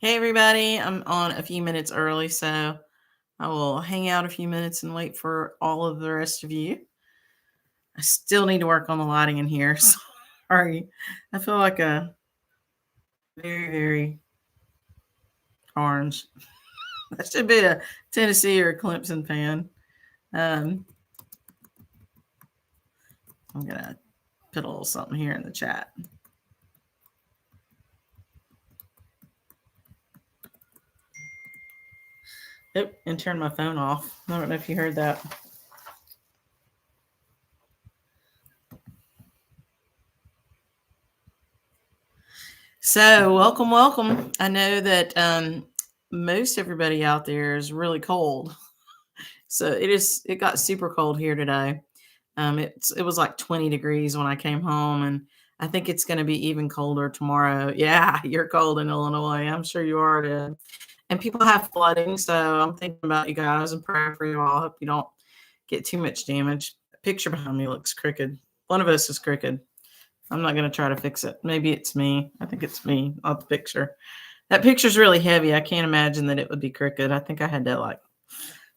Hey everybody, I'm on a few minutes early, so I will hang out a few minutes and wait for all of the rest of you. I still need to work on the lighting in here. Sorry. I feel like a very, very orange. I should be a Tennessee or Clemson fan. Um, I'm gonna put a little something here in the chat. Oh, and turn my phone off. I don't know if you heard that. So, welcome, welcome. I know that most everybody out there is really cold. So it got super cold here today. It was like 20 degrees when I came home, and I think it's going to be even colder tomorrow. Yeah, you're cold in Illinois. I'm sure you are too. And people have flooding, so I'm thinking about you guys and praying for you all. I hope you don't get too much damage. The picture behind me looks crooked. One of us is crooked. I'm not going to try to fix it. Maybe it's me. I think it's me on the picture. That picture's really heavy. I can't imagine that it would be crooked. I think I had to like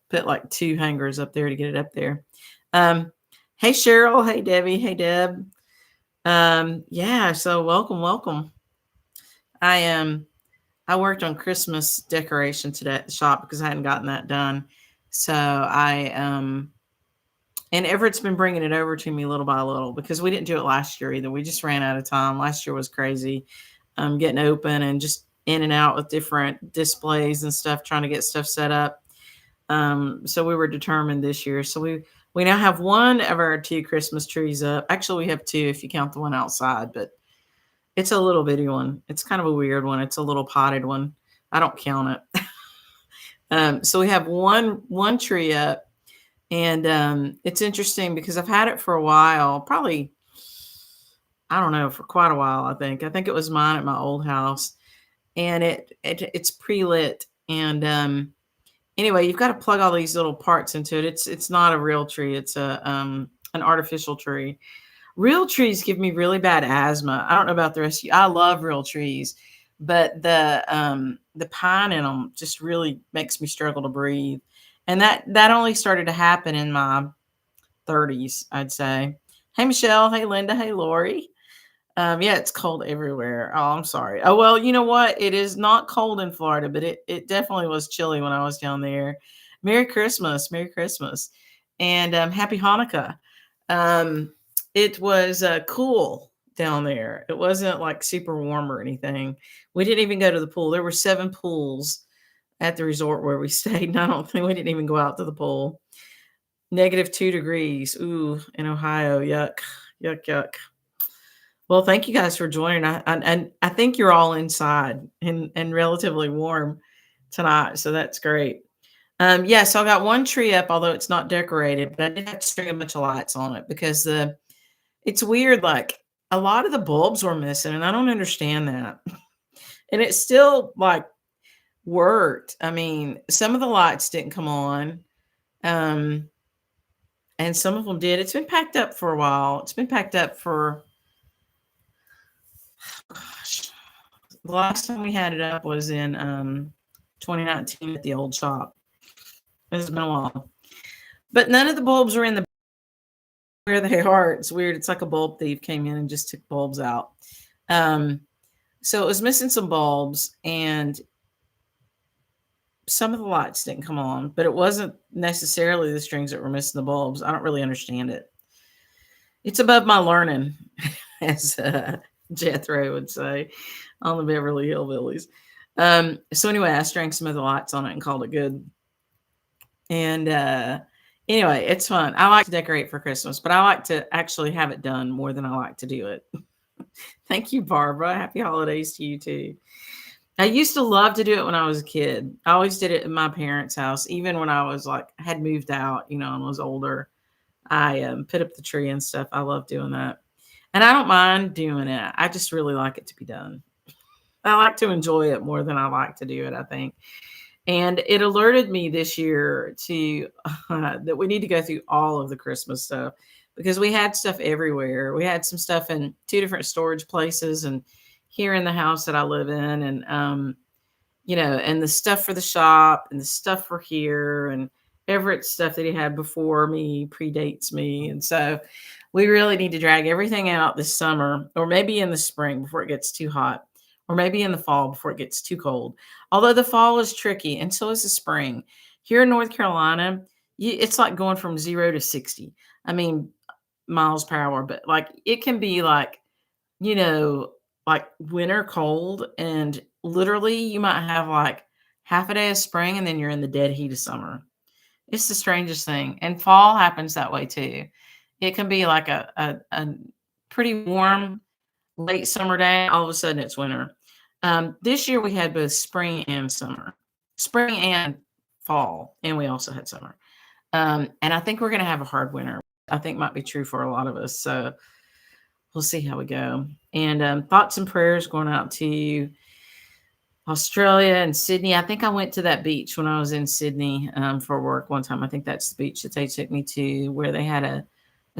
put like two hangers up there to get it up there. Um, hey Cheryl, hey Debbie, hey Deb. Yeah, so welcome, welcome. I worked on Christmas decoration today at the shop because I hadn't gotten that done. So and Everett's been bringing it over to me little by little because we didn't do it last year either. We just ran out of time. Last year was crazy, getting open and just in and out with different displays and stuff, trying to get stuff set up. So we were determined this year. So we now have one of our two Christmas trees up. Actually, we have two if you count the one outside, but it's a little bitty one. It's kind of a weird one. It's a little potted one. I don't count it. So we have one tree up, and it's interesting because I've had it for a while, probably I don't know, for quite a while. I think it was mine at my old house, and it's pre lit, and anyway, you've got to plug all these little parts into it. It's not a real tree. It's a an artificial tree. Real trees give me really bad asthma. I don't know about the rest of you. I love real trees, but the pine in them just really makes me struggle to breathe. And that only started to happen in my 30s, I'd say. Hey Michelle, hey Linda, hey Lori. Yeah, it's cold everywhere. Oh, I'm sorry. Oh well, you know what? It is not cold in Florida, but it definitely was chilly when I was down there. Merry Christmas, Merry Christmas, and Happy Hanukkah. Um, it was cool down there. It wasn't like super warm or anything. We didn't even go to the pool. There were 7 pools at the resort where we stayed, and I don't think we didn't even go out to the pool. -2 degrees. Ooh, in Ohio. Yuck, yuck, yuck. Well, thank you guys for joining. And I think you're all inside and relatively warm tonight, so that's great. Yeah, so I got one tree up, although it's not decorated, but I did have to string a bunch of lights on it because it's weird. Like a lot of the bulbs were missing, and I don't understand that. And it still like worked. I mean, some of the lights didn't come on, um, and some of them did. It's been packed up for a while. It's been packed up for gosh, the last time we had it up was in 2019 at the old shop. It's been a while. But none of the bulbs are in the where they are. It's weird. It's like a bulb thief came in and just took bulbs out. Um, so it was missing some bulbs, and some of the lights didn't come on, but it wasn't necessarily the strings that were missing the bulbs. I don't really understand it. It's above my learning, as Jethro would say on the Beverly Hillbillies. So anyway, I strung some of the lights on it and called it good. And anyway, it's fun. I like to decorate for Christmas, but I like to actually have it done more than I like to do it. Thank you, Barbara. Happy holidays to you too. I used to love to do it when I was a kid. I always did it in my parents' house, even when I was like had moved out, and was older. I put up the tree and stuff. I love doing that, and I don't mind doing it. I just really like it to be done. I like to enjoy it more than I like to do it, I think. And it alerted me this year to that we need to go through all of the Christmas stuff because we had stuff everywhere. We had some stuff in two different storage places and here in the house that I live in. And and the stuff for the shop and the stuff for here and Everett's stuff that he had before me predates me. And so we really need to drag everything out this summer or maybe in the spring before it gets too hot or maybe in the fall before it gets too cold. Although the fall is tricky and so is the spring. Here in North Carolina, it's like going from 0 to 60. I mean, miles per hour, but like it can be you know, like winter cold and literally you might have like half a day of spring and then you're in the dead heat of summer. It's the strangest thing. And fall happens that way too. It can be like a pretty warm late summer day. All of a sudden it's winter. This year we had both spring and summer, spring and fall, and we also had summer. And I think we're going to have a hard winter. I think might be true for a lot of us. So we'll see how we go. And thoughts and prayers going out to Australia and Sydney. I think I went to that beach when I was in Sydney for work one time. I think that's the beach that they took me to where they had a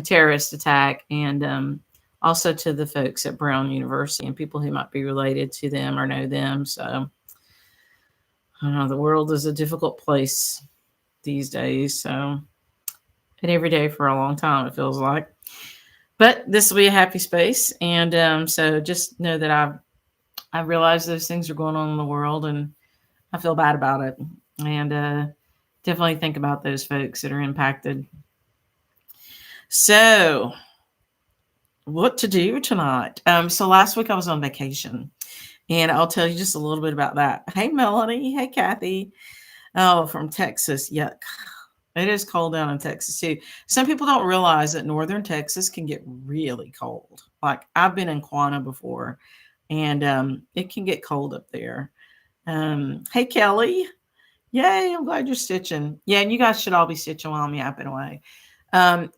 terrorist attack. And also to the folks at Brown University and people who might be related to them or know them. So I don't know, the world is a difficult place these days. So, and every day for a long time, it feels like. But this will be a happy space. And so just know that I realize those things are going on in the world and I feel bad about it. And definitely think about those folks that are impacted. So, what to do tonight? So last week I was on vacation and I'll tell you just a little bit about that. Hey, Melanie. Hey, Kathy. Oh, from Texas. Yuck. It is cold down in Texas too. Some people don't realize that northern Texas can get really cold. Like I've been in Quanah before, and it can get cold up there. Hey Kelly, yay! I'm glad you're stitching. Yeah, and you guys should all be stitching while I'm yapping away.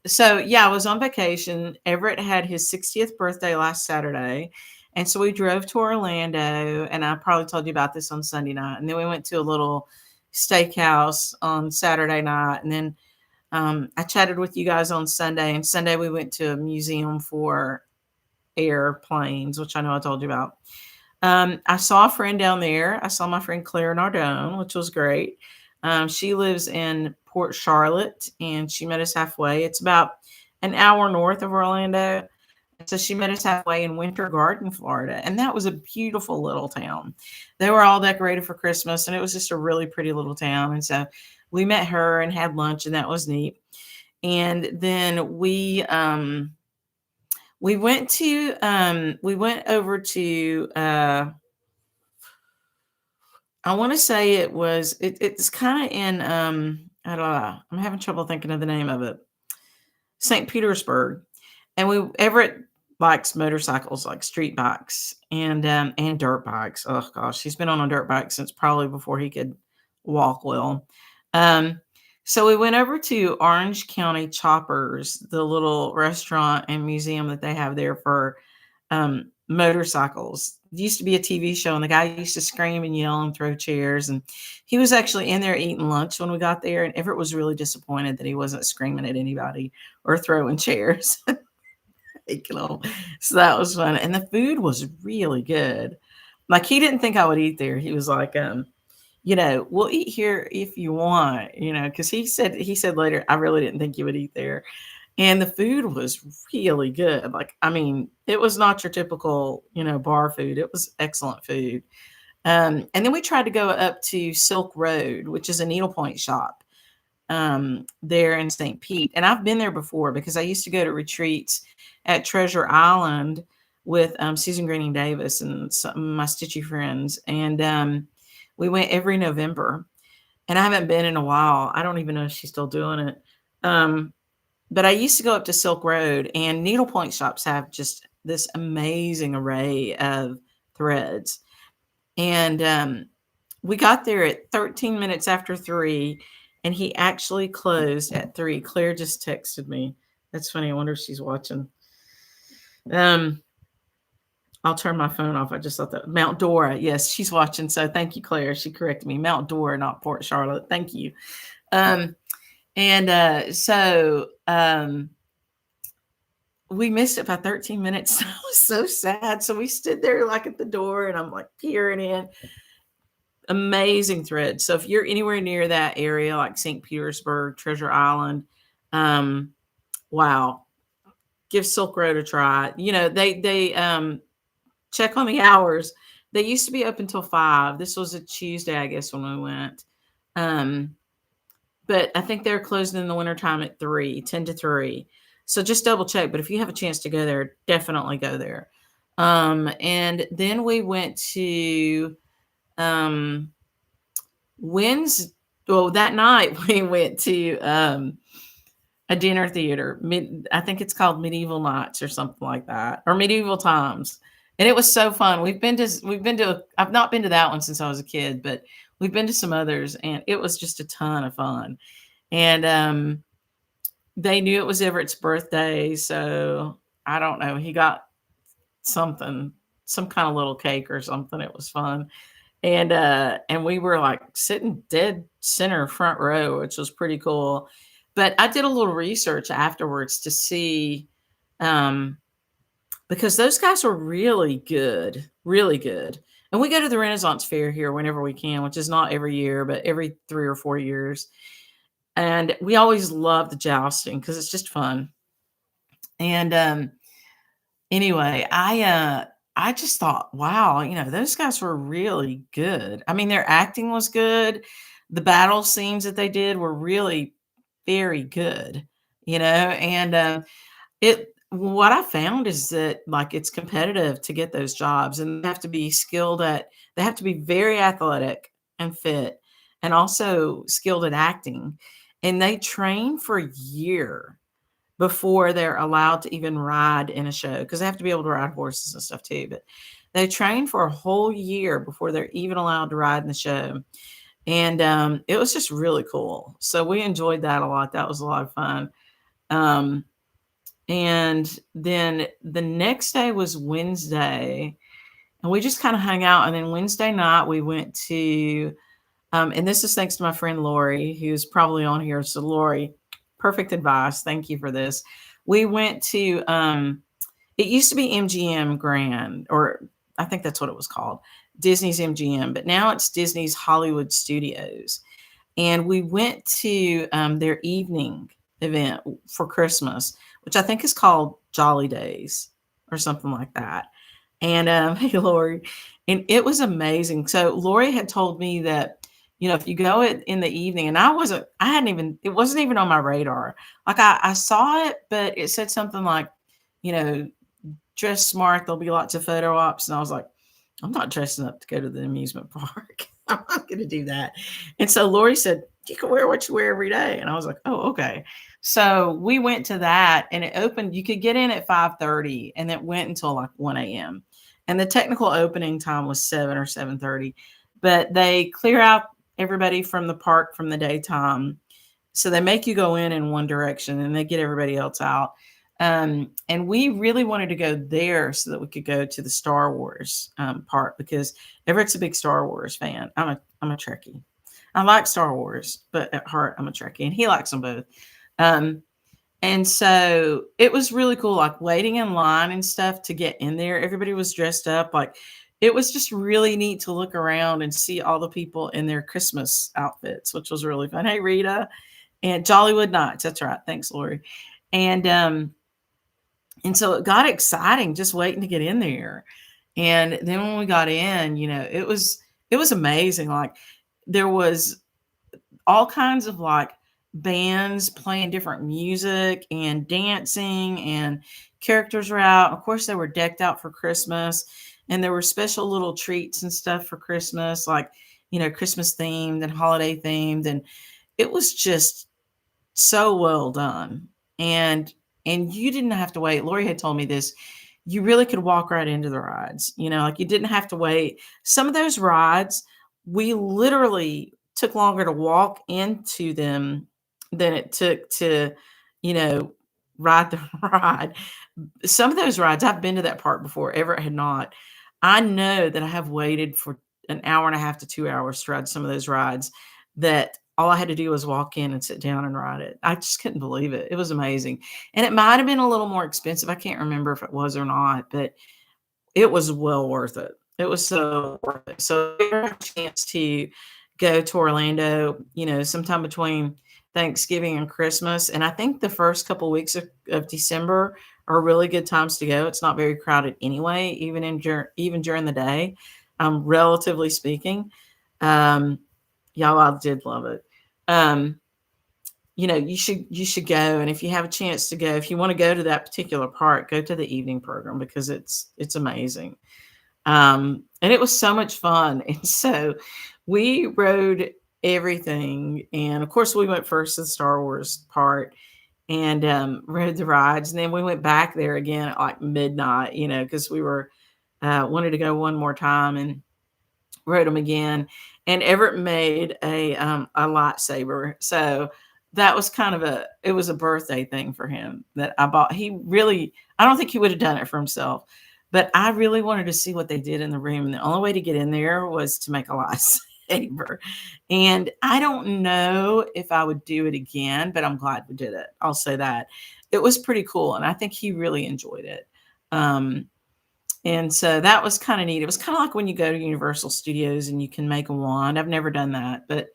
So yeah, I was on vacation. Everett had his 60th birthday last Saturday. And so we drove to Orlando, and I probably told you about this on Sunday night. And then we went to a little steakhouse on Saturday night. And then I chatted with you guys on Sunday. And Sunday we went to a museum for airplanes, which I know I told you about. I saw a friend down there. I saw my friend Claire Nardone, which was great. She lives in Port Charlotte, and she met us halfway. It's about an hour north of Orlando. So she met us halfway in Winter Garden, Florida. And that was a beautiful little town. They were all decorated for Christmas, and it was just a really pretty little town. And so we met her and had lunch, and that was neat. And then we went over to I want to say it's kind of in I don't know. I'm having trouble thinking of the name of it. St. Petersburg. And Everett likes motorcycles, like street bikes and dirt bikes. Oh gosh, he's been on a dirt bike since probably before he could walk well. So we went over to Orange County Choppers, the little restaurant and museum that they have there for motorcycles. It used to be a TV show, and the guy used to scream and yell and throw chairs. And he was actually in there eating lunch when we got there. And Everett was really disappointed that he wasn't screaming at anybody or throwing chairs. So that was fun. And the food was really good. Like he didn't think I would eat there. He was like, we'll eat here if you want, because he said later, I really didn't think you would eat there. And the food was really good. Like, I mean, it was not your typical, bar food. It was excellent food. And then we tried to go up to Silk Road, which is a needlepoint shop there in St. Pete. And I've been there before because I used to go to retreats at Treasure Island with Susan Greening Davis and some of my stitchy friends. And we went every November. And I haven't been in a while. I don't even know if she's still doing it. But I used to go up to Silk Road, and needlepoint shops have just this amazing array of threads. And we got there at 13 minutes after 3, and he actually closed at 3. Claire just texted me. That's funny. I wonder if she's watching. I'll turn my phone off. I just thought that Mount Dora. Yes, she's watching. So thank you, Claire. She corrected me. Mount Dora, not Port Charlotte. Thank you. So we missed it by 13 minutes. I was so sad. So we stood there like at the door, and I'm like peering in. Amazing thread. So if you're anywhere near that area, like St. Petersburg, Treasure Island, um, wow, give Silk Road a try. They check on the hours. They used to be open till 5. This was a Tuesday, I guess, when we went. Um, but I think they're closing in the wintertime at 3, 10 to 3. So just double check. But if you have a chance to go there, definitely go there. And then we went to um Wednesday. Well, that night we went to a dinner theater. I think it's called Medieval Nights or something like that, or Medieval Times. And it was so fun. I've not been to that one since I was a kid, but we've been to some others, and it was just a ton of fun. And they knew it was Everett's birthday, so I don't know. He got something, some kind of little cake or something. It was fun. And we were like sitting dead center front row, which was pretty cool. But I did a little research afterwards to see, um, because those guys were really good, really good. And we go to the Renaissance Fair here whenever we can, which is not every year, but every 3 or 4 years. And we always love the jousting because it's just fun. And anyway, I just thought, wow, those guys were really good. I mean, their acting was good. The battle scenes that they did were really very good, and it what I found is that, like, it's competitive to get those jobs, and they have to be very athletic and fit, and also skilled at acting, and they train for a year before they're allowed to even ride in a show, because they have to be able to ride horses and stuff too. But they train for a whole year before they're even allowed to ride in the show. And it was just really cool. So we enjoyed that a lot. That was a lot of fun. Um, and then the next day was Wednesday, and we just kind of hung out. And then Wednesday night, we went to, and this is thanks to my friend Lori, who's probably on here. So, Lori, perfect advice. Thank you for this. We went to, it used to be MGM Grand, or I think that's what it was called, Disney's MGM, but now it's Disney's Hollywood Studios. And we went to their evening event for Christmas, which I think is called Jolly Days or something like that. And hey, Lori, and it was amazing. So Lori had told me that, if you go in the evening, and it wasn't even on my radar. Like I saw it, but it said something like, dress smart. There'll be lots of photo ops. And I was like, I'm not dressing up to go to the amusement park. I'm not going to do that. And so Lori said, you can wear what you wear every day. And I was like, oh, okay. So we went to that, and it opened. You could get in at 5:30, and it went until like 1 a.m. And the technical opening time was 7 or 7:30. But they clear out everybody from the park from the daytime. So they make you go in one direction, and they get everybody else out. And we really wanted to go there so that we could go to the Star Wars part, because Everett's a big Star Wars fan. I'm a Trekkie. I like Star Wars, but at heart, I'm a Trekkie, and he likes them both. And so it was really cool, like waiting in line and stuff to get in there. Everybody was dressed up. Like, it was just really neat to look around and see all the people in their Christmas outfits, which was really fun. Hey, Rita, and Jollywood Nights. That's right. Thanks, Lori. And so it got exciting just waiting to get in there. And then when we got in, it was amazing. Like, there was all kinds of like bands playing different music and dancing, and characters were out. Of course, they were decked out for Christmas, and there were special little treats and stuff for Christmas, like, Christmas themed and holiday themed. And it was just so well done. And you didn't have to wait. Lori had told me this. You really could walk right into the rides, like you didn't have to wait. Some of those rides, we literally took longer to walk into them than it took to, ride the ride. Some of those rides, I've been to that park before. Everett had not. I know that I have waited for an hour and a half to 2 hours to ride some of those rides, that all I had to do was walk in and sit down and ride it. I just couldn't believe it. It was amazing. And it might've been a little more expensive. I can't remember if it was or not, but it was well worth it. It was so worth it. So if you ever have a chance to go to Orlando, sometime between Thanksgiving and Christmas, and I think the first couple weeks of December are really good times to go. It's not very crowded anyway, even during the day, relatively speaking. Um, y'all, I did love it. Um, you should go, and if you have a chance to go, if you want to go to that particular park, go to the evening program because it's amazing. And it was so much fun. And so we rode everything. And of course, we went first to the Star Wars part and rode the rides. And then we went back there again at like midnight, because we were wanted to go one more time and rode them again. And Everett made a lightsaber. So that was it was a birthday thing for him that I bought. I don't think he would have done it for himself, but I really wanted to see what they did in the room. And the only way to get in there was to make a lightsaber. And I don't know if I would do it again, but I'm glad we did it. I'll say that. It was pretty cool. And I think he really enjoyed it. And so that was kind of neat. It was kind of like when you go to Universal Studios and you can make a wand. I've never done that, but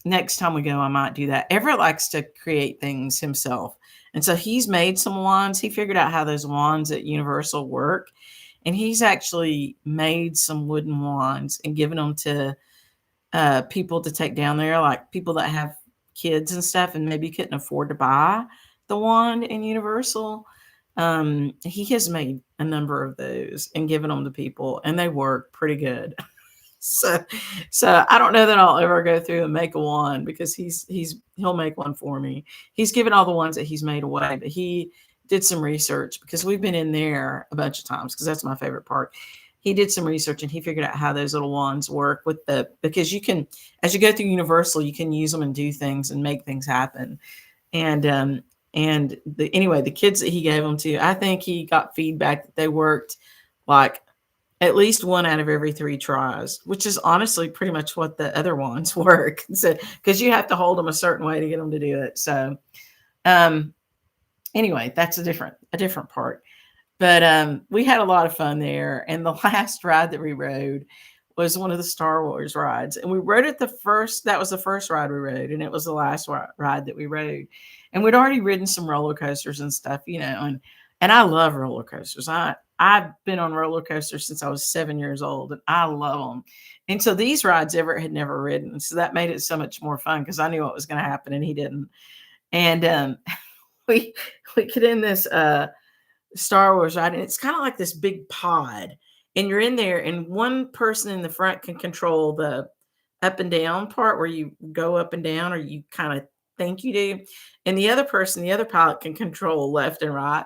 next time we go, I might do that. Everett likes to create things himself. And so he's made some wands. He figured out how those wands at Universal work. And he's actually made some wooden wands and given them to people to take down there, like people that have kids and stuff and maybe couldn't afford to buy the wand in Universal. He has made a number of those and given them to people, and they work pretty good. So, so I don't know that I'll ever go through and make a wand because he'll make one for me. He's given all the ones that he's made away, but he did some research because we've been in there a bunch of times because that's my favorite part. He did some research and he figured out how those little wands work because you can, as you go through Universal, you can use them and do things and make things happen. Anyway, the kids that he gave them to, I think he got feedback that they worked like at least one out of every 3 tries, which is honestly pretty much what the other ones work. So, because you have to hold them a certain way to get them to do it. So, anyway, that's a different part. But we had a lot of fun there. And the last ride that we rode was one of the Star Wars rides. And we rode it that was the first ride we rode. And it was the last ride that we rode. And we'd already ridden some roller coasters and stuff, and I love roller coasters. I've been on roller coasters since I was 7 years old, and I love them. And so these rides Everett had never ridden. So that made it so much more fun because I knew what was going to happen and he didn't. And we get in this Star Wars ride, and it's kind of like this big pod. And you're in there, and one person in the front can control the up and down part where you go up and down, or you kind of think you do. And the other pilot can control left and right.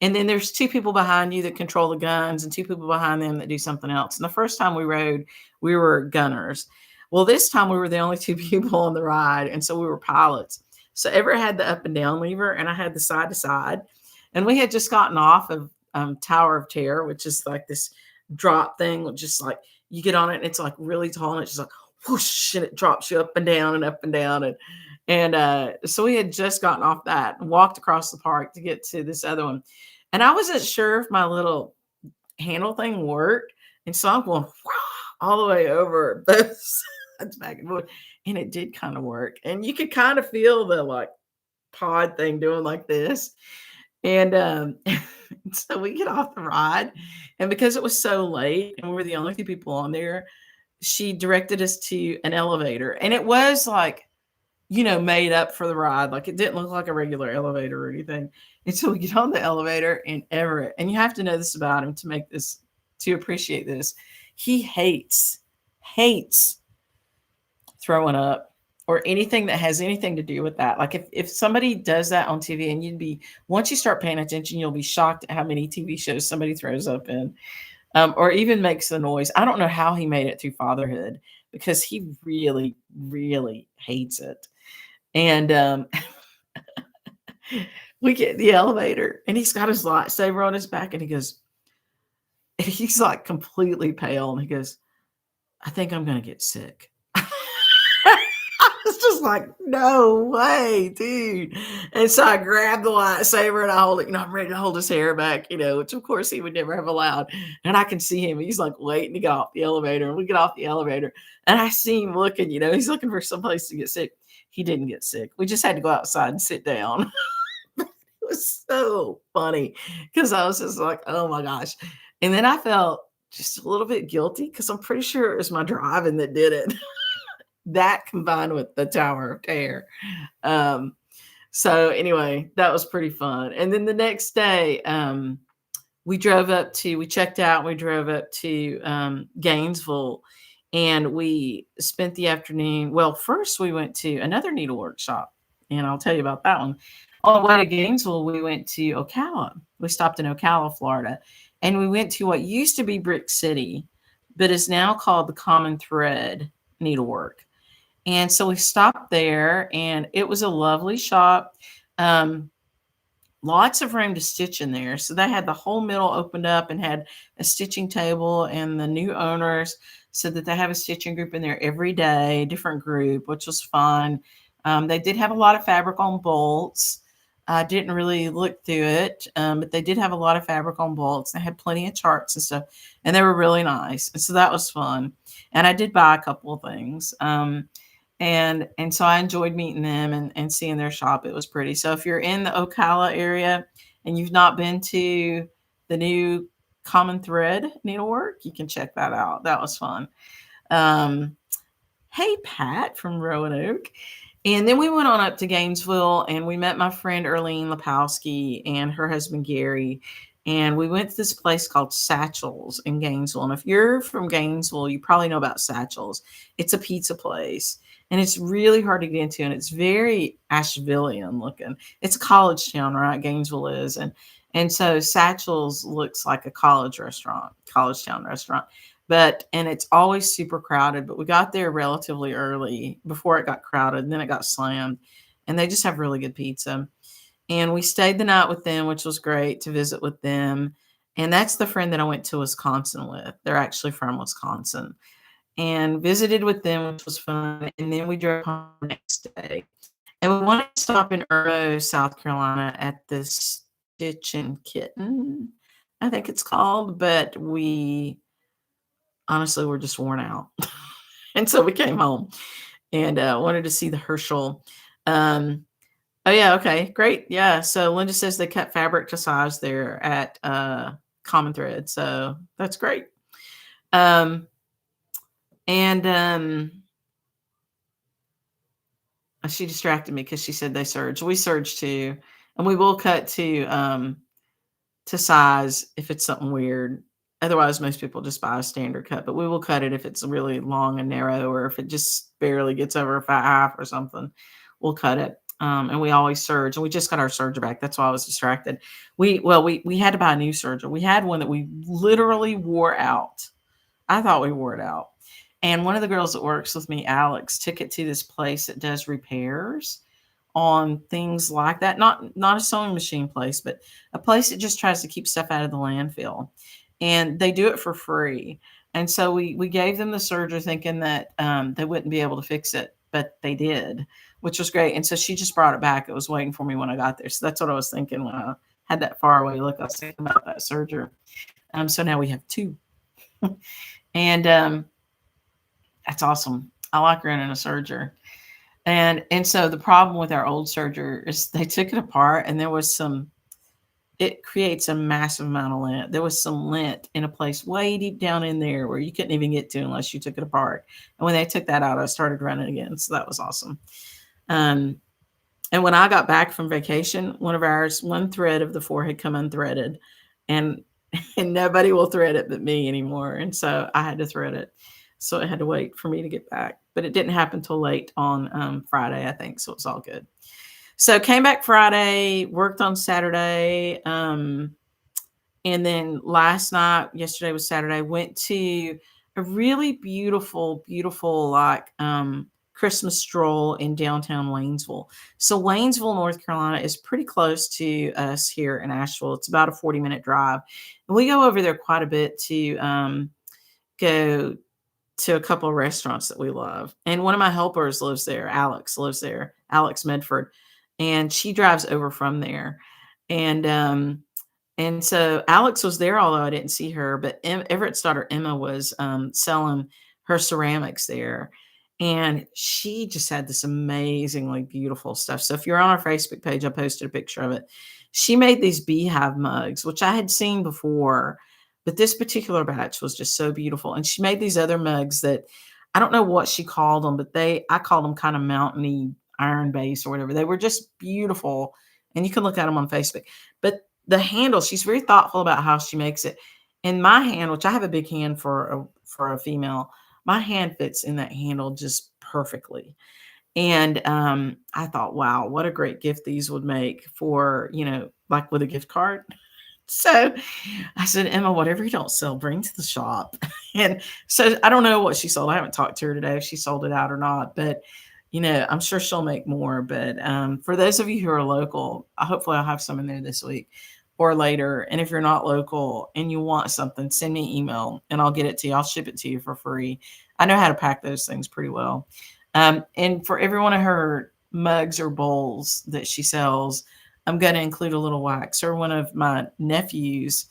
And then there's 2 people behind you that control the guns and 2 people behind them that do something else. And the first time we rode, we were gunners. Well, this time we were the only 2 people on the ride. And so we were pilots. So Everett had the up and down lever and I had the side to side. And we had just gotten off of Tower of Terror, which is like this drop thing, just like you get on it and it's like really tall and it's just like whoosh and it drops you up and down and up and down. And so we had just gotten off that and walked across the park to get to this other one. And I wasn't sure if my little handle thing worked. And so I'm going all the way over both sides back and forth. And it did kind of work. And you could kind of feel the like pod thing doing like this. And so we get off the ride. And because it was so late and we were the only 2 people on there, she directed us to an elevator. And it was like, made up for the ride. Like it didn't look like a regular elevator or anything. And so we get on the elevator and Everett, and you have to know this about him to appreciate this. He hates throwing up or anything that has anything to do with that. Like if somebody does that on TV and once you start paying attention, you'll be shocked at how many TV shows somebody throws up in, or even makes the noise. I don't know how he made it through fatherhood because he really, really hates it. And we get in the elevator and he's got his lightsaber on his back and he's like completely pale and he goes, I think I'm going to get sick. I was just was like, "No way, dude." And so I grabbed the lightsaber and I hold it, I'm ready to hold his hair back, which of course he would never have allowed. And I can see him. He's like waiting to get off the elevator. And we get off the elevator and I see him looking, he's looking for someplace to get sick. He didn't get sick. We just had to go outside and sit down. It was so funny because I was just like, oh my gosh. And then I felt just a little bit guilty because I'm pretty sure it was my driving that did it. That combined with the Tower of Terror. Um, so anyway, that was pretty fun. And then the next day, we checked out, we drove up to Gainesville and we spent the afternoon. Well, first we went to another needlework shop, and I'll tell you about that one. On the way to Gainesville, we went to Ocala. We stopped in Ocala, Florida, and we went to what used to be Brick City, but is now called the Common Thread Needlework. And so we stopped there, and it was a lovely shop. Um, Lots of room to stitch in there. So they had the whole middle opened up and had a stitching table, and the new owners said that they have a stitching group in there every day, different group, which was fun. They did have a lot of fabric on bolts. I didn't really look through it, but they did have a lot of fabric on bolts. They had plenty of charts and stuff, and they were really nice. And so that was fun. And I did buy a couple of things. And so I enjoyed meeting them and seeing their shop. It was pretty. So if you're in the Ocala area and you've not been to the new Common Thread Needlework, you can check that out. That was fun. Hey, Pat from Roanoke. And then we went on up to Gainesville and we met my friend Erlene Lapowski and her husband Gary. And we went to this place called Satchel's in Gainesville. And if you're from Gainesville, you probably know about Satchel's. It's a pizza place. And it's really hard to get into, and it's very Ashevillean looking. It's a college town, right? Gainesville is. And so Satchel's looks like a college town restaurant. And it's always super crowded. But we got there relatively early before it got crowded, and then it got slammed. And they just have really good pizza. And we stayed the night with them, which was great to visit with them. And that's the friend that I went to Wisconsin with. They're actually from Wisconsin. And visited with them, which was fun. And then we drove home the next day. And we wanted to stop in Irmo, South Carolina at this Stitch and Kitten, I think it's called. But we honestly were just worn out. And so we came home and wanted to see the Herschel. Oh, yeah. Okay, great. Yeah. So Linda says they cut fabric to size there at Common Thread. So that's great. She distracted me because she said they surge. We surge too. And we will cut to size if it's something weird. Otherwise, most people just buy a standard cut, but we will cut it if it's really long and narrow, or if it just barely gets over a 5 or something, we'll cut it. And we always serge, and we just got our serger back. That's why I was distracted. We had to buy a new serger. We had one that we literally wore out. I thought we wore it out. And one of the girls that works with me, Alex, took it to this place that does repairs on things like that. Not a sewing machine place, but a place that just tries to keep stuff out of the landfill. And they do it for free. And so we gave them the serger thinking that they wouldn't be able to fix it, but they did, which was great. And so she just brought it back. It was waiting for me when I got there. So that's what I was thinking when I had that far away look. I was thinking about that serger. So now we have two. And that's awesome. I like running a serger. And so the problem with our old serger is they took it apart, and it creates a massive amount of lint. There was some lint in a place way deep down in there where you couldn't even get to unless you took it apart. And when they took that out, I started running again. So that was awesome. And when I got back from vacation, one thread of the 4 had come unthreaded, and nobody will thread it but me anymore. And so I had to thread it. So it had to wait for me to get back, but it didn't happen till late on Friday, I think. So it was all good. So came back Friday, worked on Saturday. And then yesterday was Saturday, went to a really beautiful, Christmas stroll in downtown Waynesville. So Waynesville, North Carolina is pretty close to us here in Asheville. It's about a 40-minute drive. And we go over there quite a bit to go to a couple of restaurants that we love. And one of my helpers lives there. Alex lives there, Alex Medford, and she drives over from there. And and so Alex was there, although I didn't see her. But Everett's daughter Emma was selling her ceramics there, and she just had this amazingly beautiful stuff. So if you're on our Facebook page, I posted a picture of it. She made these beehive mugs, which I had seen before, but this particular batch was just so beautiful. And she made these other mugs that I don't know what she called them, but I called them kind of mountainy iron base or whatever. They were just beautiful. And you can look at them on Facebook. But the handle, she's very thoughtful about how she makes it. And my hand, which I have a big hand for a female, my hand fits in that handle just perfectly. And I thought, wow, what a great gift these would make for, like with a gift card. So I said, Emma, whatever you don't sell, bring to the shop. And so I don't know what she sold. I haven't talked to her today if she sold it out or not, but I'm sure she'll make more. But for those of you who are local, hopefully I'll have some in there this week or later. And if you're not local and you want something, send me an email and I'll get it to you. I'll ship it to you for free. I know how to pack those things pretty well. And for every one of her mugs or bowls that she sells, I'm going to include a little wax. Or one of my nephews,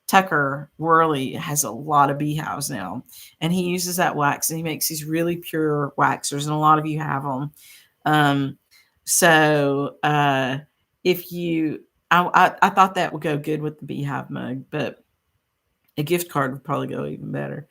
Tucker Worley, has a lot of beehives now, and he uses that wax and he makes these really pure waxers, and a lot of you have them. So if you, I thought that would go good with the beehive mug, but a gift card would probably go even better.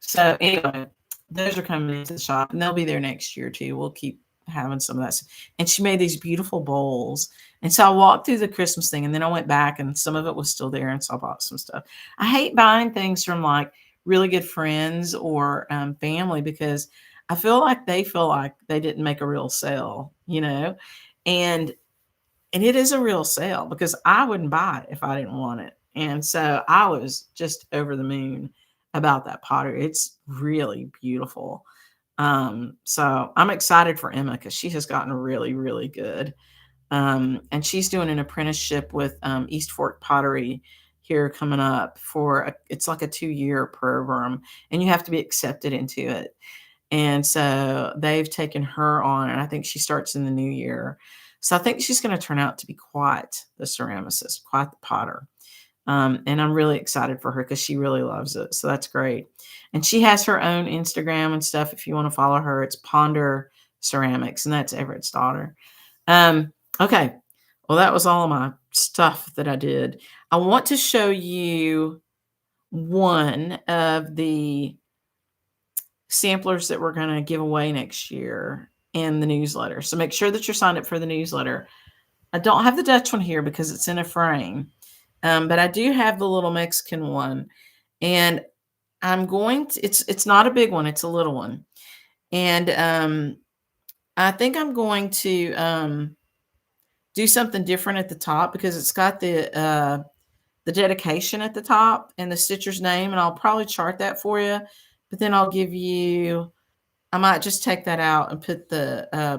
So anyway, those are coming into the shop, and they'll be there next year too. We'll keep having some of that. And she made these beautiful bowls. And so I walked through the Christmas thing, and then I went back, and some of it was still there, and so I bought some stuff. I hate buying things from like really good friends or family, because I feel like they feel like they didn't make a real sale, and it is a real sale, because I wouldn't buy it if I didn't want it. And so I was just over the moon about that pottery. It's really beautiful. So I'm excited for Emma, because she has gotten really, really good. And she's doing an apprenticeship with East Fork Pottery here coming up it's like a 2-year program, and you have to be accepted into it. And so they've taken her on, and I think she starts in the new year. So I think she's going to turn out to be quite the ceramicist, quite the potter. And I'm really excited for her, because she really loves it. So that's great. And she has her own Instagram and stuff. If you want to follow her, it's Ponder Ceramics, and that's Everett's daughter. Okay. Well, that was all of my stuff that I did. I want to show you one of the samplers that we're going to give away next year in the newsletter. So make sure that you're signed up for the newsletter. I don't have the Dutch one here because it's in a frame. But I do have the little Mexican one, and I'm going to, it's not a big one. It's a little one. And, I think I'm going to, do something different at the top, because it's got the dedication at the top and the stitcher's name, and I'll probably chart that for you, but then I might just take that out and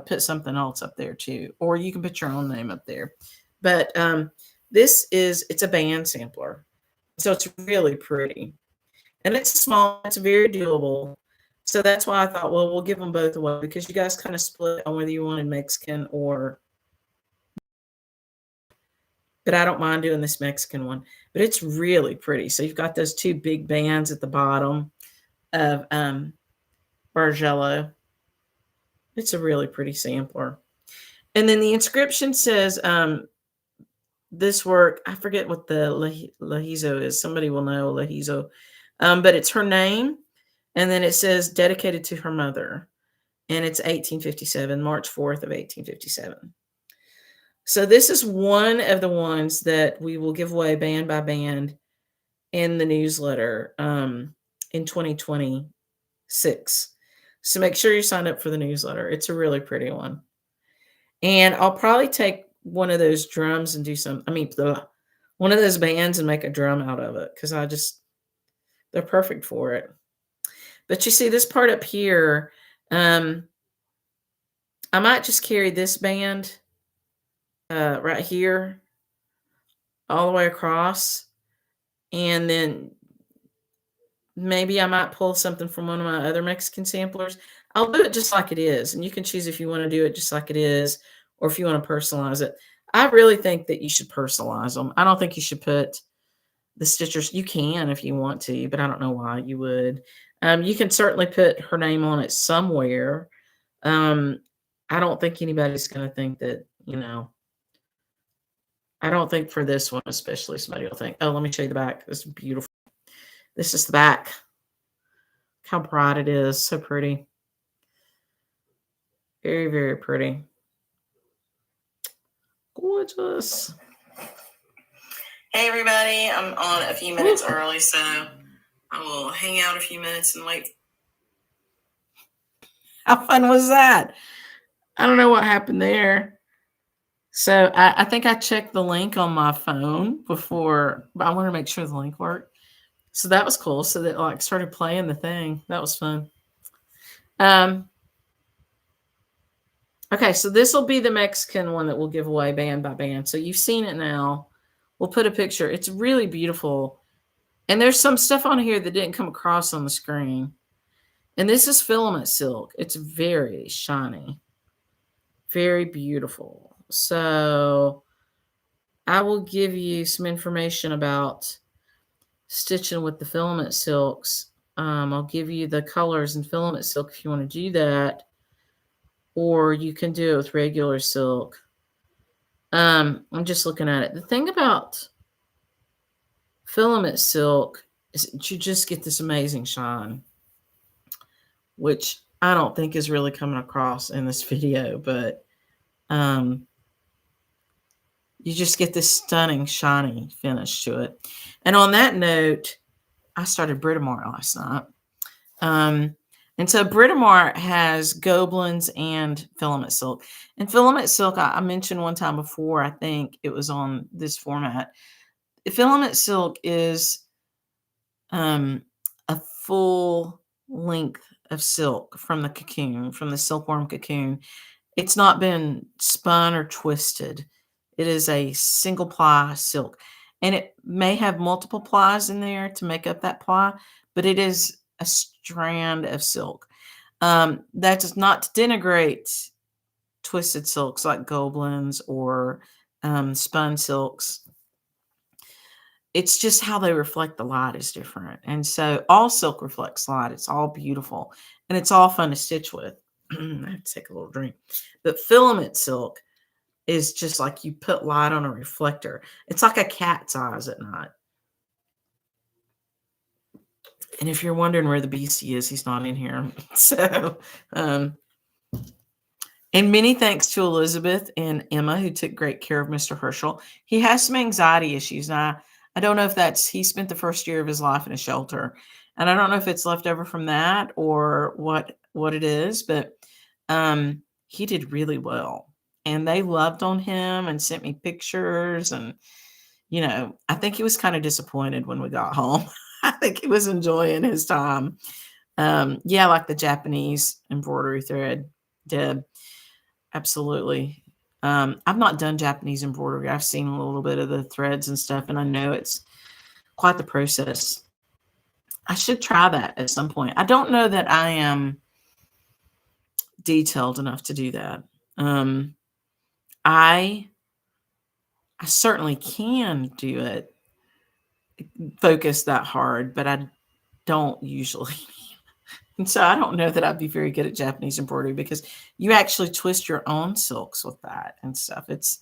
put something else up there too, or you can put your own name up there. But, it's a band sampler. So it's really pretty, and it's small, it's very doable. So that's why I thought, well, we'll give them both away, because you guys kind of split on whether you wanted Mexican but I don't mind doing this Mexican one, but it's really pretty. So you've got those two big bands at the bottom of Bargello. It's a really pretty sampler. And then the inscription says, this work, I forget what the lahizo is. Somebody will know lahizo. But it's her name. And then it says dedicated to her mother. And it's 1857, March 4th of 1857. So this is one of the ones that we will give away band by band in the newsletter in 2026. So make sure you sign up for the newsletter. It's a really pretty one. And I'll probably take one of those drums and one of those bands and make a drum out of it, because they're perfect for it. But you see this part up here, I might just carry this band right here all the way across, and then Maybe I might pull something from one of my other Mexican samplers. I'll do it just like it is, and you can choose if you want to do it just like it is or if you want to personalize it. I really think that you should personalize them. I don't think you should put the stitchers. You can if you want to, but I don't know why you would. You can certainly put her name on it somewhere. Um, I don't think anybody's going to think that, I don't think for this one especially somebody will think, oh, let me show you the back. This is beautiful. This is the back. Look how bright it is. So pretty. Very, very pretty. Gorgeous. Hey, everybody. I'm on a few minutes early, so I will hang out a few minutes and wait. How fun was that? I don't know what happened there. So I think I checked the link on my phone before, but I want to make sure the link worked. So that was cool. So that like started playing the thing. That was fun. Okay, so this will be the Mexican one that we'll give away band by band. So you've seen it now. We'll put a picture. It's really beautiful. And there's some stuff on here that didn't come across on the screen. And this is filament silk. It's very shiny. Very beautiful. So I will give you some information about stitching with the filament silks. I'll give you the colors in filament silk if you want to do that. Or you can do it with regular silk. I'm just looking at it. The thing about filament silk is that you just get this amazing shine, which I don't think is really coming across in this video, but you just get this stunning shiny finish to it. And on that note, I started Britomart last night. And so Britomart has Goblins and filament silk. And filament silk, I mentioned one time before, I think it was on this format. Filament silk is a full length of silk from the cocoon, from the silkworm cocoon. It's not been spun or twisted. It is a single ply silk. And it may have multiple plies in there to make up that ply, but it is a strand of silk. That does not to denigrate twisted silks like Goblins or spun silks. It's just how they reflect the light is different. And so all silk reflects light. It's all beautiful. And it's all fun to stitch with. I have to take a little drink. But filament silk is just like you put light on a reflector. It's like a cat's eyes at night. And if you're wondering where the beastie is, he's not in here. So, and many thanks to Elizabeth and Emma, who took great care of Mr. Herschel. He has some anxiety issues. Now, I don't know if he spent the first year of his life in a shelter. And I don't know if it's left over from that or what it is, but he did really well. And they loved on him and sent me pictures. And, I think he was kind of disappointed when we got home. I think he was enjoying his time. Yeah, like the Japanese embroidery thread, Deb. Absolutely. I've not done Japanese embroidery. I've seen a little bit of the threads and stuff, and I know it's quite the process. I should try that at some point. I don't know that I am detailed enough to do that. I certainly can do it, focus that hard, but I don't usually. And so I don't know that I'd be very good at Japanese embroidery because you actually twist your own silks with that and stuff. It's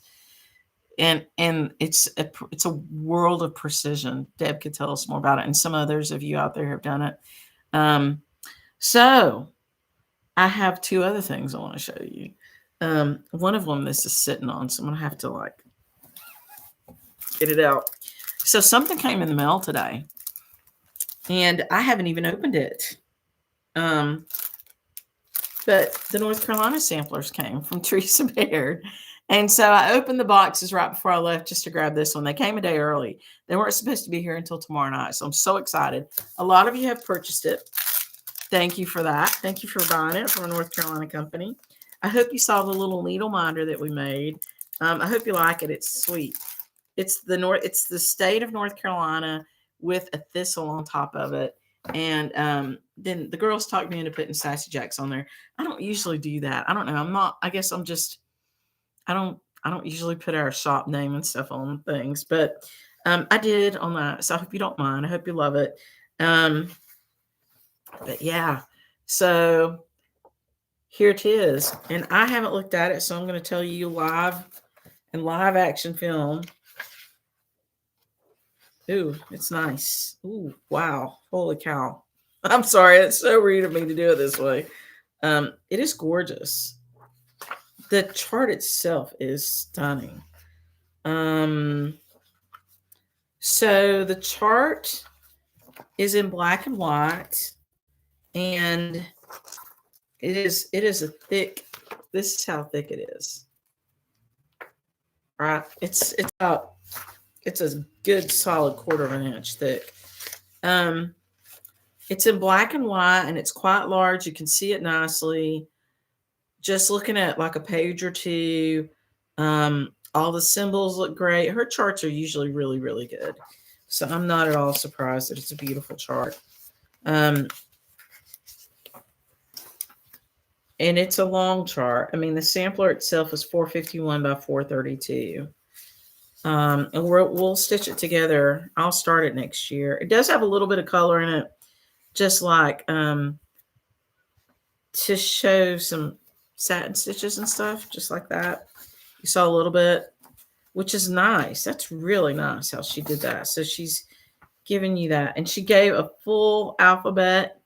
a world of precision. Deb could tell us more about it, and some others of you out there have done it. So I have two other things I want to show you. One of them this is sitting on, so I'm gonna have to get it out. So something came in the mail today, and I haven't even opened it. But the North Carolina samplers came from Teresa Baird. And so I opened the boxes right before I left just to grab this one. They came a day early. They weren't supposed to be here until tomorrow night. So I'm so excited. A lot of you have purchased it. Thank you for that. Thank you for buying it from a North Carolina company. I hope you saw the little needle minder that we made. I hope you like it. It's sweet. It's the state of North Carolina with a thistle on top of it. And then the girls talked me into putting Sassy Jacks on there. I don't usually do that. I don't know. I'm not. I guess I'm just. I don't. I don't usually put our shop name and stuff on things, but I did on that. So I hope you don't mind. I hope you love it. Um, but yeah. So here it is, and I haven't looked at it, so I'm going to tell you live and live action film. Ooh, it's nice. Ooh, wow. Holy cow. I'm sorry. It's so rude of me to do it this way. It is gorgeous. The chart itself is stunning. So the chart is in black and white, and it is a thick. This is how thick it is. Right? It's a good solid quarter of an inch thick. Um, it's in black and white, and it's quite large. You can see it nicely. Just looking at like a page or two, all the symbols look great. Her charts are usually really, really good. So I'm not at all surprised that it's a beautiful chart. And it's a long chart. I mean, the sampler itself is 451 by 432. And we'll stitch it together. I'll start it next year. It does have a little bit of color in it, just like to show some satin stitches and stuff, just like that. You saw a little bit, which is nice. That's really nice how she did that. So she's giving you that. And she gave a full alphabet,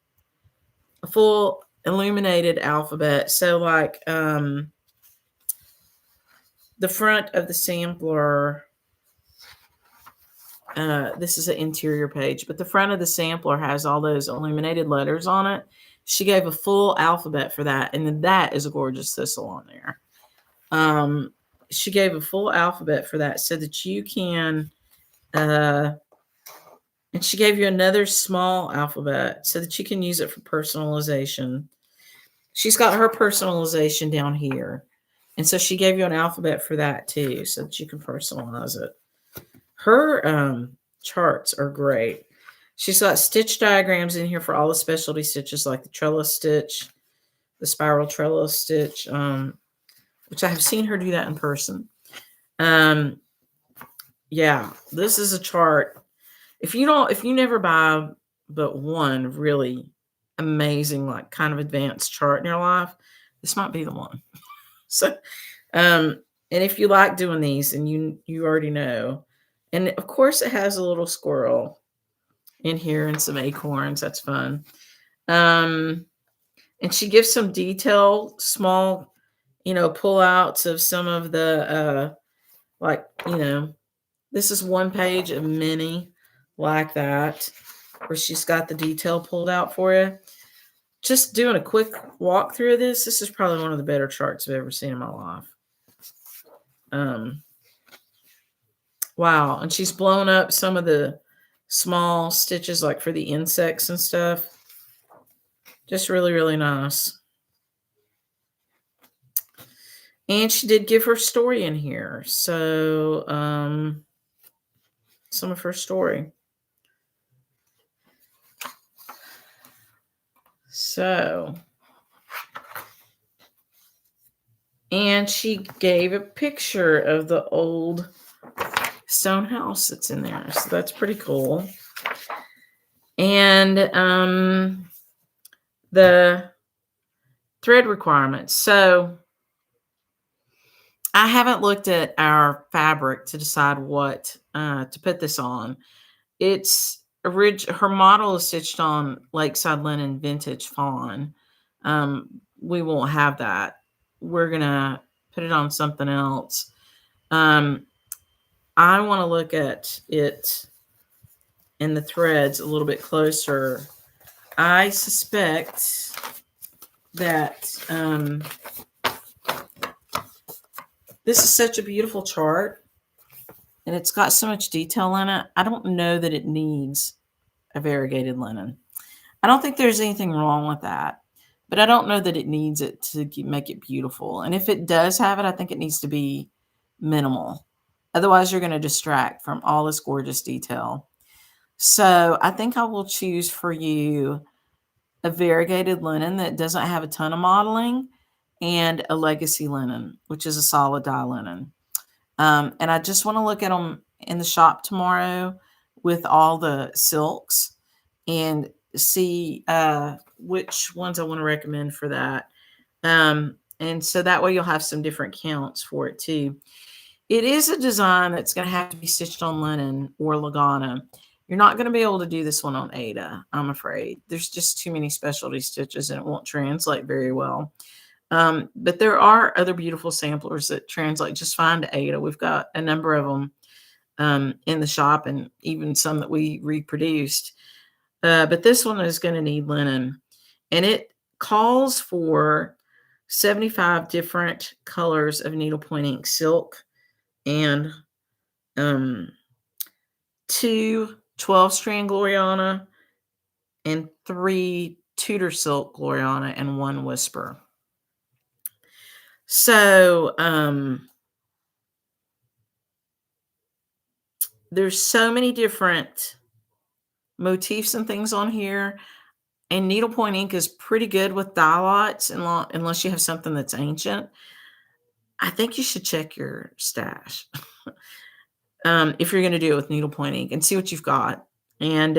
a full illuminated alphabet. So like the front of the sampler, this is an interior page, but the front of the sampler has all those illuminated letters on it. She gave a full alphabet for that, and then that is a gorgeous thistle on there. She gave a full alphabet for that so that you can, and she gave you another small alphabet so that you can use it for personalization. She's got her personalization down here. And so she gave you an alphabet for that too, so that you can personalize it. Her charts are great. She's got stitch diagrams in here for all the specialty stitches, like the trellis stitch, the spiral trellis stitch, which I have seen her do that in person. Yeah, this is a chart. If you never buy but one really amazing, like kind of advanced chart in your life, this might be the one. So, and if you like doing these, and you already know, and of course it has a little squirrel in here and some acorns. That's fun. And she gives some detail, small, pullouts of some of the, like, this is one page of many like that, where she's got the detail pulled out for you. Just doing a quick walkthrough of this. This is probably one of the better charts I've ever seen in my life. Wow. And she's blown up some of the small stitches, like for the insects and stuff. Just really, really nice. And she did give her story in here. So, some of her story. So, and she gave a picture of the old stone house that's in there. So that's pretty cool. And the thread requirements. So I haven't looked at our fabric to decide what to put this on. It's her model is stitched on Lakeside Linen Vintage Fawn. We won't have that. We're gonna put it on something else. I want to look at it and the threads a little bit closer. I suspect that this is such a beautiful chart, and it's got so much detail in it. I don't know that it needs a variegated linen. I don't think there's anything wrong with that, but I don't know that it needs it to make it beautiful. And if it does have it, I think it needs to be minimal. Otherwise, you're going to distract from all this gorgeous detail. So I think I will choose for you a variegated linen that doesn't have a ton of modeling and a legacy linen, which is a solid dye linen. And I just want to look at them in the shop tomorrow with all the silks and see which ones I want to recommend for that. And so that way you'll have some different counts for it too. It is a design that's going to have to be stitched on linen or Lagana. You're not going to be able to do this one on Aida, I'm afraid. There's just too many specialty stitches and it won't translate very well. But there are other beautiful samplers that translate just fine to Aida. We've got a number of them in the shop and even some that we reproduced. But this one is going to need linen. And it calls for 75 different colors of needlepoint ink silk and two 12-strand Gloriana and 3 Tudor silk Gloriana and 1 Whisper. So there's so many different motifs and things on here. And needlepoint ink is pretty good with dye lots unless you have something that's ancient. I think you should check your stash if you're going to do it with needlepoint ink and see what you've got. And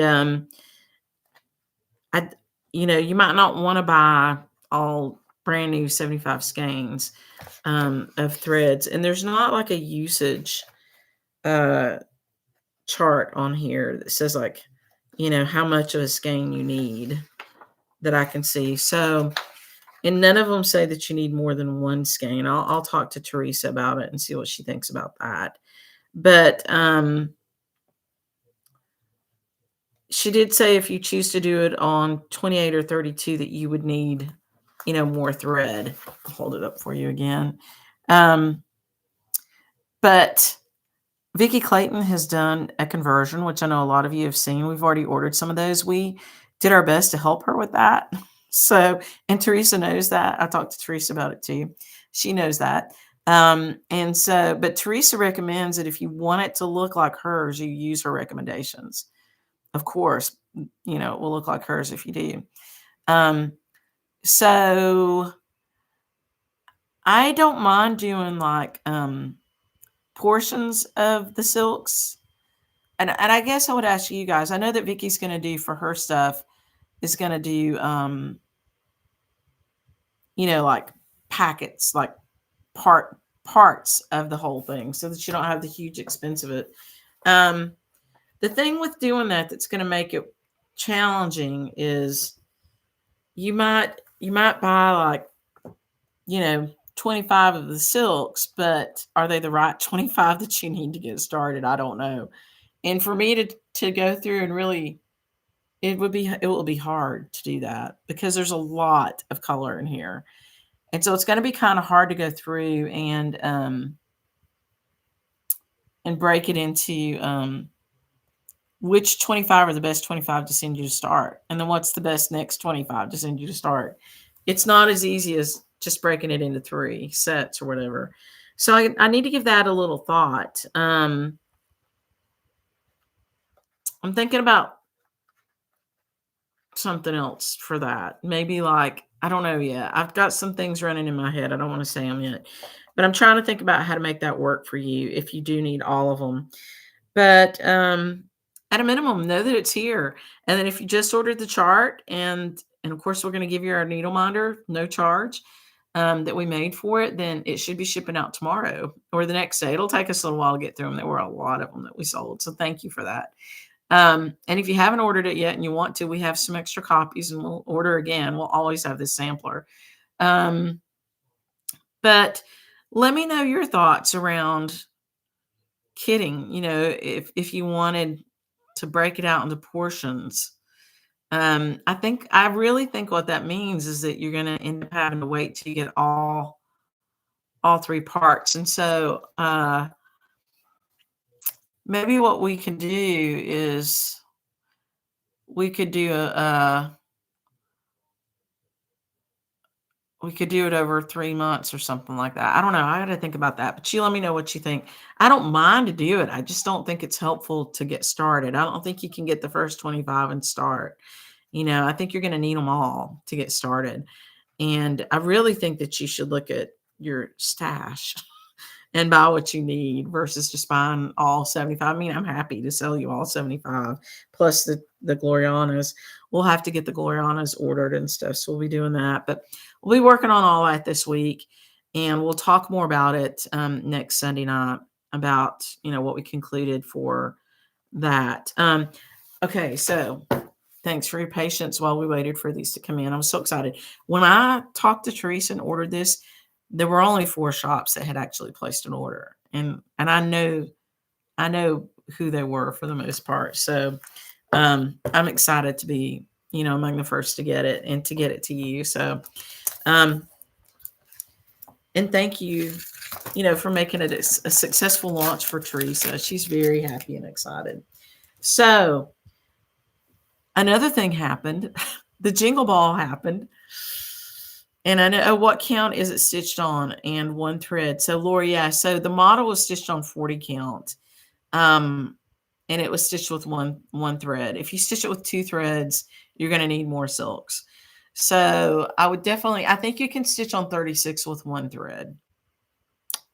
you might not want to buy all brand new 75 skeins of threads. And there's not like a usage chart on here that says like, how much of a skein you need that I can see. So, and none of them say that you need more than 1 skein. I'll talk to Teresa about it and see what she thinks about that. But she did say if you choose to do it on 28 or 32 that you would need, more thread. I'll hold it up for you again. But Vicki Clayton has done a conversion, which I know a lot of you have seen. We've already ordered some of those. We did our best to help her with that. So, and Teresa knows that. I talked to Teresa about it too. She knows that. But Teresa recommends that if you want it to look like hers, you use her recommendations. Of course, it will look like hers if you do. So I don't mind doing like portions of the silks. And I guess I would ask you guys, I know that Vicki's going to do for her stuff is going to do, like packets, like parts of the whole thing so that you don't have the huge expense of it. The thing with doing that's going to make it challenging is you might buy like, 25 of the silks, but are they the right 25 that you need to get started? I don't know. And for me to go through and really, it will be hard to do that because there's a lot of color in here. And so it's going to be kind of hard to go through and break it into which 25 are the best 25 to send you to start. And then what's the best next 25 to send you to start. It's not as easy as just breaking it into 3 sets or whatever. So I need to give that a little thought. I'm thinking about something else for that. Maybe like, I don't know yet. I've got some things running in my head. I don't want to say them yet. But I'm trying to think about how to make that work for you if you do need all of them. But at a minimum, know that it's here. And then if you just ordered the chart, and of course, we're going to give you our needle minder, no charge, that we made for it, then it should be shipping out tomorrow or the next day. It'll take us a little while to get through them. There were a lot of them that we sold. So thank you for that. And if you haven't ordered it yet and you want to, we have some extra copies and we'll order again. We'll always have this sampler. But let me know your thoughts around kitting, if you wanted to break it out into portions. I really think what that means is that you're going to end up having to wait till you get all 3 parts. And so, maybe what we can do is we could do We could do it over 3 months or something like that. I don't know, I gotta think about that, but you let me know what you think. I don't mind to do it, I just don't think it's helpful to get started. I don't think you can get the first 25 and start, I think you're gonna need them all to get started, and I really think that you should look at your stash and buy what you need versus just buying all 75. I mean, I'm happy to sell you all 75 plus the Glorianas. We'll have to get the Glorianas ordered and stuff. So we'll be doing that. But we'll be working on all that this week. And we'll talk more about it next Sunday night about, what we concluded for that. Okay, so thanks for your patience while we waited for these to come in. I'm so excited. When I talked to Teresa and ordered this, there were only 4 shops that had actually placed an order. And I know who they were for the most part. So I'm excited to be, among the first to get it and to get it to you. So and thank you, for making it a successful launch for Teresa. She's very happy and excited. So another thing happened. The jingle ball happened. And I know, what count is it stitched on? And 1 thread. So Lori, yeah. So the model was stitched on 40 count. And it was stitched with one thread. If you stitch it with 2 threads, you're going to need more silks. So I think you can stitch on 36 with 1 thread.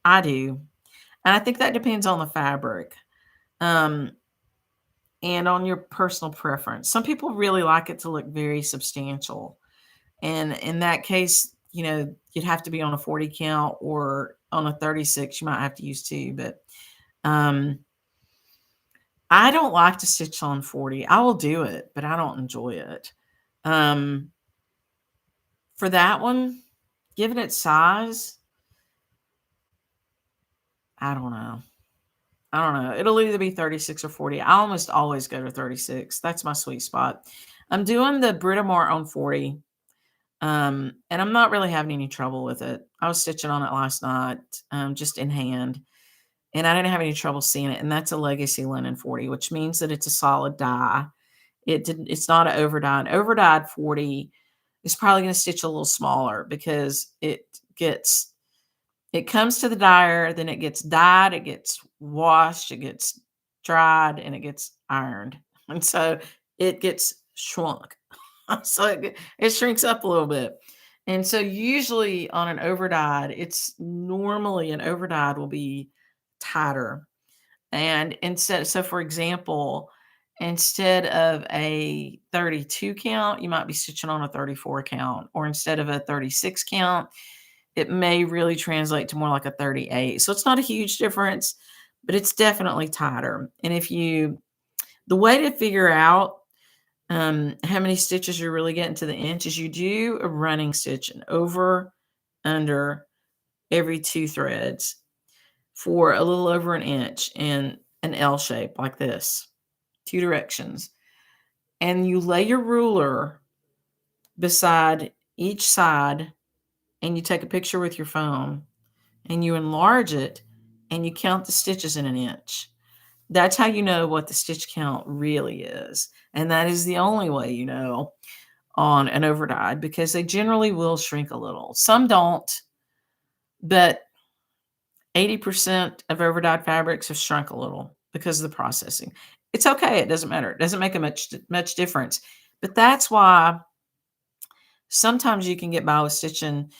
I do. And I think that depends on the fabric. And on your personal preference. Some people really like it to look very substantial. And in that case, you'd have to be on a 40 count, or on a 36, you might have to use 2. But I don't like to stitch on 40. I will do it, but I don't enjoy it. For that one, given its size, I don't know. It'll either be 36 or 40. I almost always go to 36. That's my sweet spot. I'm doing the Britomart on 40. And I'm not really having any trouble with it. I was stitching on it last night, just in hand, and I didn't have any trouble seeing it. And that's a Legacy Linen 40, which means that it's a solid dye. It's not an over dye. An over dyed 40 is probably going to stitch a little smaller because it comes to the dyer, then it gets dyed, it gets washed, it gets dried, and it gets ironed. And so it gets shrunk. So it shrinks up a little bit. And so usually on an overdyed, normally an overdyed will be tighter. And so for example, instead of a 32 count, you might be stitching on a 34 count, or instead of a 36 count, it may really translate to more like a 38. So it's not a huge difference, but it's definitely tighter. And the way to figure out how many stitches you're really getting to the inch is you do a running stitch, and over, under every 2 threads for a little over an inch in an L shape like this, 2 directions. And you lay your ruler beside each side, and you take a picture with your phone, and you enlarge it, and you count the stitches in an inch. That's how you know what the stitch count really is. And that is the only way you know on an overdyed, because they generally will shrink a little. Some don't, but 80% of overdyed fabrics have shrunk a little because of the processing. It's okay. It doesn't matter. It doesn't make a much difference. But that's why sometimes you can get by with stitching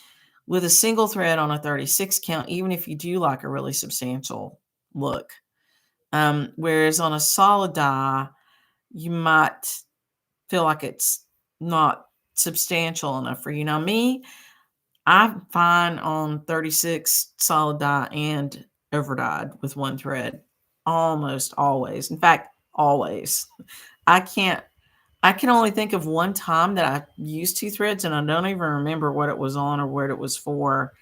with a single thread on a 36 count, even if you do like a really substantial look. Whereas on a solid dye, you might feel like it's not substantial enough for you. Now, me, I'm fine on 36 solid dye and overdyed with 1 thread, almost always. In fact, always. I can only think of one time that I used 2 threads, and I don't even remember what it was on or what it was for,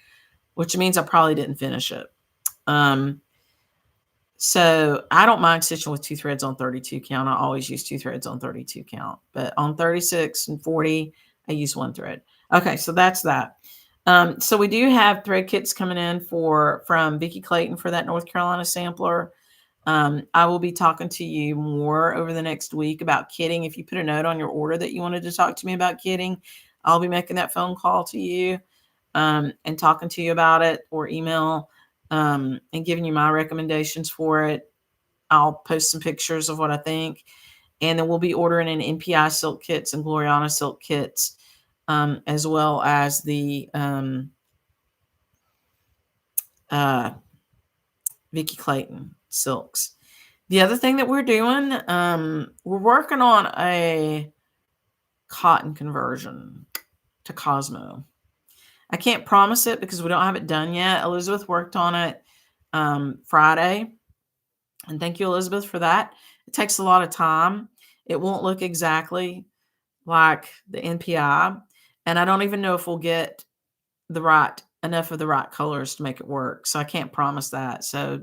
which means I probably didn't finish it. So I don't mind stitching with 2 threads on 32 count. I always use 2 threads on 32 count, but on 36 and 40, I use 1 thread. Okay, so that's that. So we do have thread kits coming in from Vicki Clayton for that North Carolina sampler. I will be talking to you more over the next week about kitting. If you put a note on your order that you wanted to talk to me about kitting, I'll be making that phone call to you. and talking to you about it, or email, and giving you my recommendations for it. I'll post some pictures of what I think. And then we'll be ordering in NPI silk kits and Gloriana silk kits, as well as the uh, Vicky Clayton silks. The other thing that we're doing, we're working on a cotton conversion to Cosmo. I can't promise it because we don't have it done yet. Elizabeth worked on it Friday. And thank you, Elizabeth, for that. It takes a lot of time. It won't look exactly like the NPI. And I don't even know if we'll get enough of the right colors to make it work. So I can't promise that. So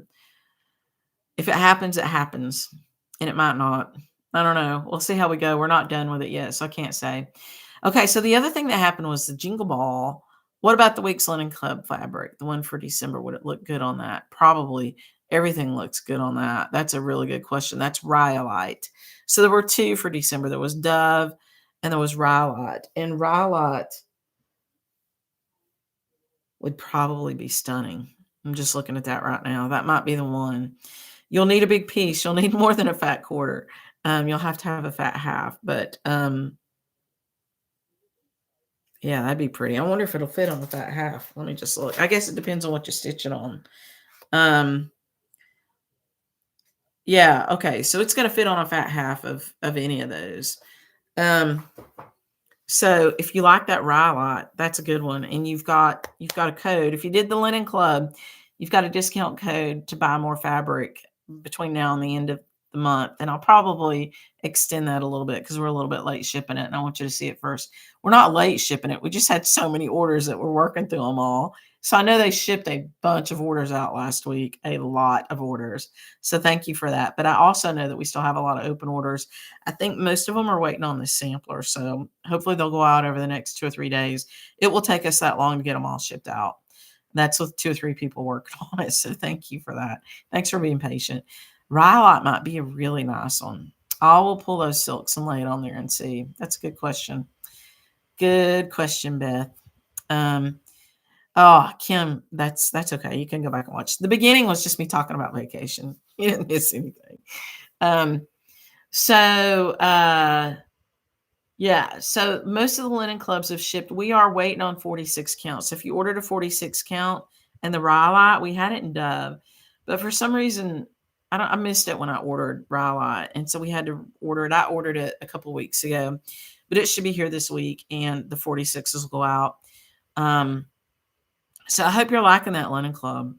if it happens, it happens. And it might not. I don't know. We'll see how we go. We're not done with it yet, so I can't say. Okay, so the other thing that happened was the Jingle Ball. What about the Weeks Linen Club fabric, the one for December? Would it look good on that? Probably. Everything looks good on that. That's a really good question. That's Rhyolite. So there were two for December. There was Dove and there was Rhyolite. And Rhyolite would probably be stunning. I'm just looking at that right now. That might be the one. You'll need a big piece. You'll need more than a fat quarter. You'll have to have a fat half. But yeah, that'd be pretty. I wonder if it'll fit on the fat half. Let me just look. I guess it depends on what you stitch it on. Yeah, okay. So it's going to fit on a fat half of any of those. So if you like that Rhyolite, that's a good one. And you've got a code. If you did the Linen Club, you've got a discount code to buy more fabric between now and the end of the month. And I'll probably extend that a little bit because we're a little bit late shipping it. And I want you to see it first. We're not late shipping it. We just had so many orders that we're working through them all. So I know they shipped a bunch of orders out last week, a lot of orders. So thank you for that. But I also know that we still have a lot of open orders. I think most of them are waiting on the sampler. So hopefully they'll go out over the next 2 or 3 days. It will take us that long to get them all shipped out. That's with 2 or 3 people working on it. So thank you for that. Thanks for being patient. Rhyolite might be a really nice one. I will pull those silks and lay it on there and see. That's a good question. Good question, Beth. Oh, Kim, that's okay. You can go back and watch. The beginning was just me talking about vacation. You didn't miss anything. Yeah, so most of the Linen Clubs have shipped. We are waiting on 46 count. So if you ordered a 46 count and the Rhyolite, we had it in Dove. But for some reason, I missed it when I ordered Rhyolite. And so we had to order it. I ordered it a couple of weeks ago. But it should be here this week, and the 46s will go out. So I hope you're liking that Linen Club.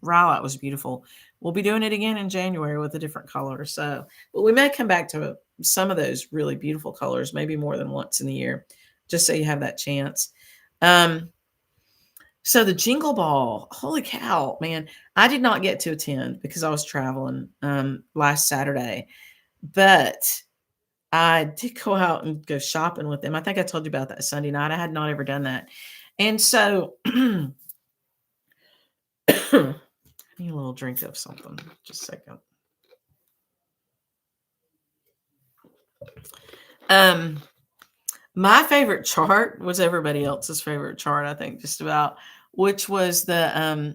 Rhyolite was beautiful. We'll be doing it again in January with a different color. So, but we may come back to some of those really beautiful colors, maybe more than once in the year, just so you have that chance. So the Jingle Ball, holy cow, man. I did not get to attend because I was traveling last Saturday, but I did go out and go shopping with them. I think I told you about that Sunday night. I had not ever done that. And so I need a little drink of something. Just a second. My favorite chart was everybody else's favorite chart, I think, just about, which was the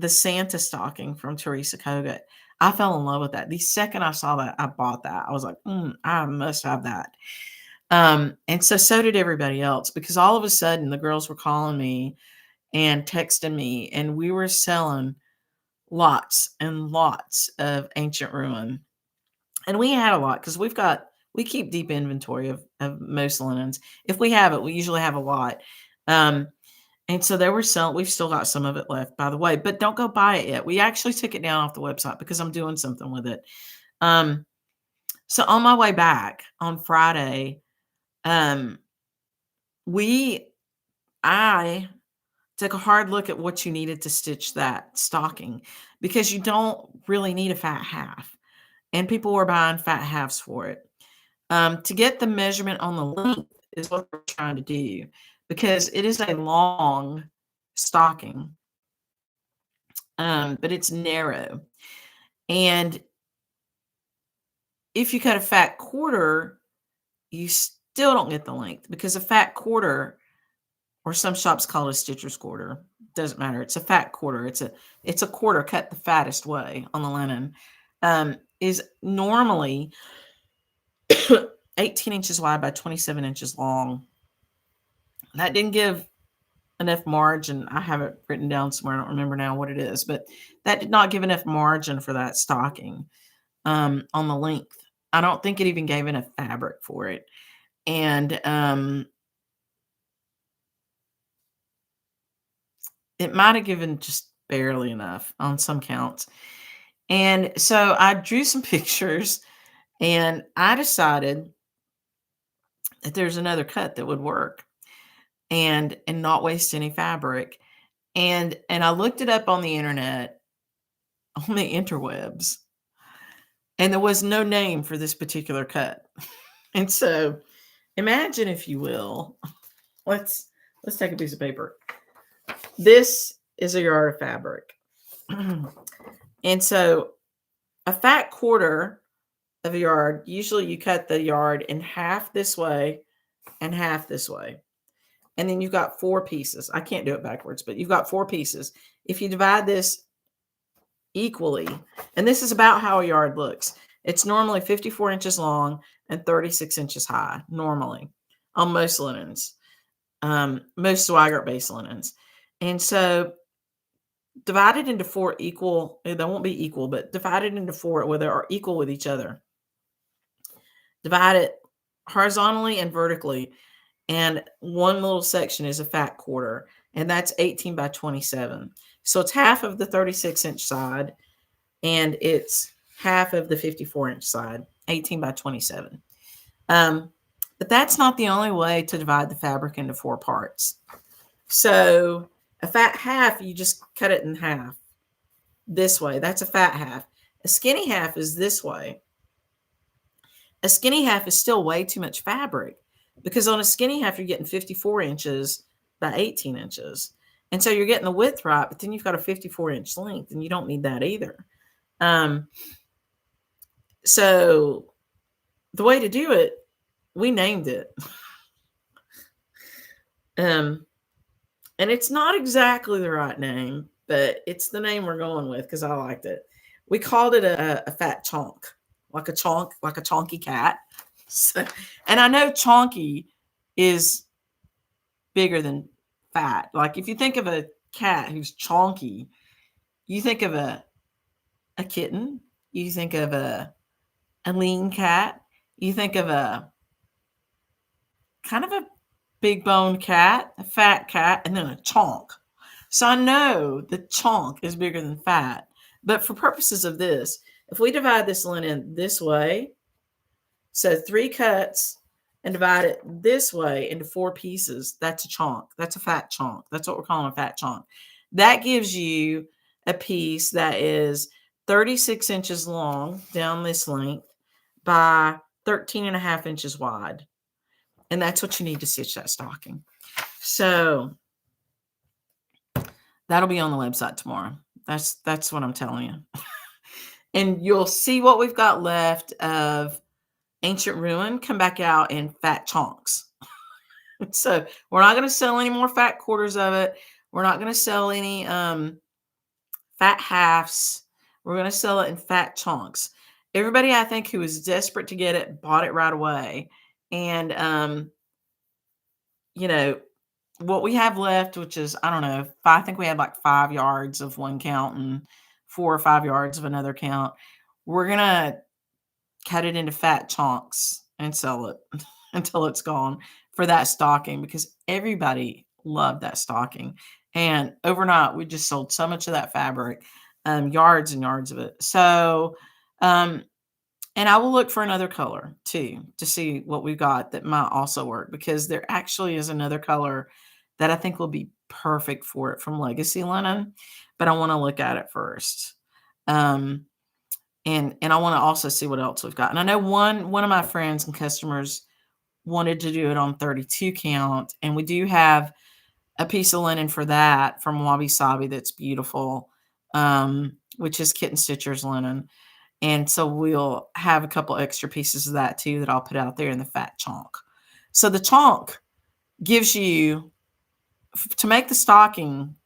Santa stocking from Teresa Kogut. I fell in love with that. The second I saw that, I bought that. I was like, I must have that. And so did everybody else, because all of a sudden the girls were calling me and texting me, and we were selling lots and lots of ancient ruin. And we had a lot because we keep deep inventory of most linens. If we have it, we usually have a lot. And so they were selling, we've still got some of it left, by the way, but don't go buy it yet. We actually took it down off the website because I'm doing something with it. So on my way back on Friday, I took a hard look at what you needed to stitch that stocking, because you don't really need a fat half, and people were buying fat halves for it. To get the measurement on the length is what we're trying to do, because it is a long stocking, but it's narrow. And if you cut a fat quarter, you still don't get the length, because a fat quarter or some shops call it a stitcher's quarter. Doesn't matter. It's a fat quarter. It's a quarter cut the fattest way on the linen. Is normally 18 inches wide by 27 inches long. That didn't give enough margin. I have it written down somewhere. I don't remember now what it is, but that did not give enough margin for that stocking on the length. I don't think it even gave enough fabric for it. And it might have given just barely enough on some counts. And so I drew some pictures and I decided that there's another cut that would work and not waste any fabric. And I looked it up on the internet, on the interwebs, and there was no name for this particular cut. And so imagine, if you will, let's take a piece of paper. This is a yard of fabric. And so a fat quarter of a yard, usually you cut the yard in half this way and half this way. And then you've got 4 pieces. I can't do it backwards, but you've got 4 pieces. If you divide this equally, and this is about how a yard looks. It's normally 54 inches long and 36 inches high, normally, on most linens, most Swigert base linens. And so divided into 4 equal, they won't be equal, but divided into 4 where they are equal with each other. Divide it horizontally and vertically. And one little section is a fat quarter, and that's 18 by 27. So it's half of the 36-inch side, and it's half of the 54-inch side, 18 by 27. But that's not the only way to divide the fabric into 4 parts. So a fat half, you just cut it in half this way. That's a fat half. A skinny half is this way. A skinny half is still way too much fabric, because on a skinny half, you're getting 54 inches by 18 inches. And so you're getting the width right, but then you've got a 54-inch length, and you don't need that either. So the way to do it, we named it. And it's not exactly the right name, but it's the name we're going with because I liked it. We called it a fat chonk, like a chonky cat. So, and I know chonky is bigger than fat. Like if you think of a cat who's chonky, you think of a kitten, you think of a lean cat, you think of a kind of a big boned cat, a fat cat, and then a chonk. So I know the chonk is bigger than fat, but for purposes of this, if we divide this linen this way, so 3 cuts, and divide it this way into 4 pieces, that's a chonk. That's a fat chonk. That's what we're calling a fat chonk. That gives you a piece that is 36 inches long down this length by 13.5 inches wide. And that's what you need to stitch that stocking. So that'll be on the website tomorrow. That's what I'm telling you. And you'll see what we've got left of Ancient Ruin come back out in fat chunks. So we're not going to sell any more fat quarters of it. We're not going to sell any fat halves. We're going to sell it in fat chunks. Everybody, I think, who was desperate to get it, bought it right away. And, you know, what we have left, which is, I don't know, I think we had like 5 yards of one count and 4 or 5 yards of another count. We're going to cut it into fat chunks and sell it until it's gone for that stocking, because everybody loved that stocking. And overnight, we just sold so much of that fabric, yards and yards of it. So, and I will look for another color too, to see what we've got that might also work, because there actually is another color that I think will be perfect for it from Legacy Linen, but I want to look at it first. And I want to also see what else we've got. And I know one of my friends and customers wanted to do it on 32 count, and we do have a piece of linen for that from Wabi Sabi that's beautiful, which is Kitten Stitcher's linen. And so we'll have a couple extra pieces of that too that I'll put out there in the fat chunk. So the chunk gives you to make the stocking,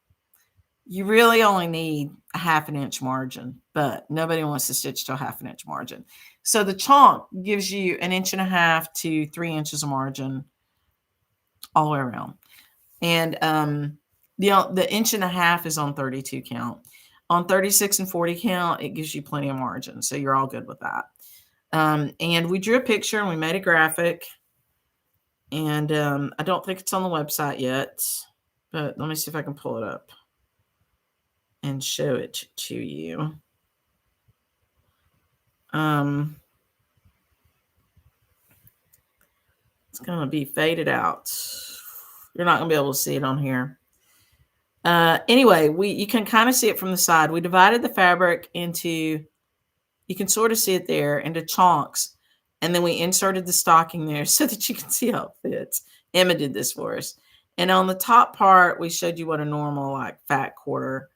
you really only need a 1/2 inch margin, but nobody wants to stitch to a 1/2 inch margin. So the chonk gives you 1.5 to 3 inches of margin all the way around. And the 1.5 inch is on 32 count. On 36 and 40 count, it gives you plenty of margin. So you're all good with that. And we drew a picture and we made a graphic. And I don't think it's on the website yet, but let me see if I can pull it up and show it to you. It's going to be faded out. You're not going to be able to see it on here. Anyway, you can kind of see it from the side. We divided the fabric into, you can sort of see it there, into chunks. And then we inserted the stocking there so that you can see how it fits. Emma did this for us. And on the top part, we showed you what a normal like fat quarter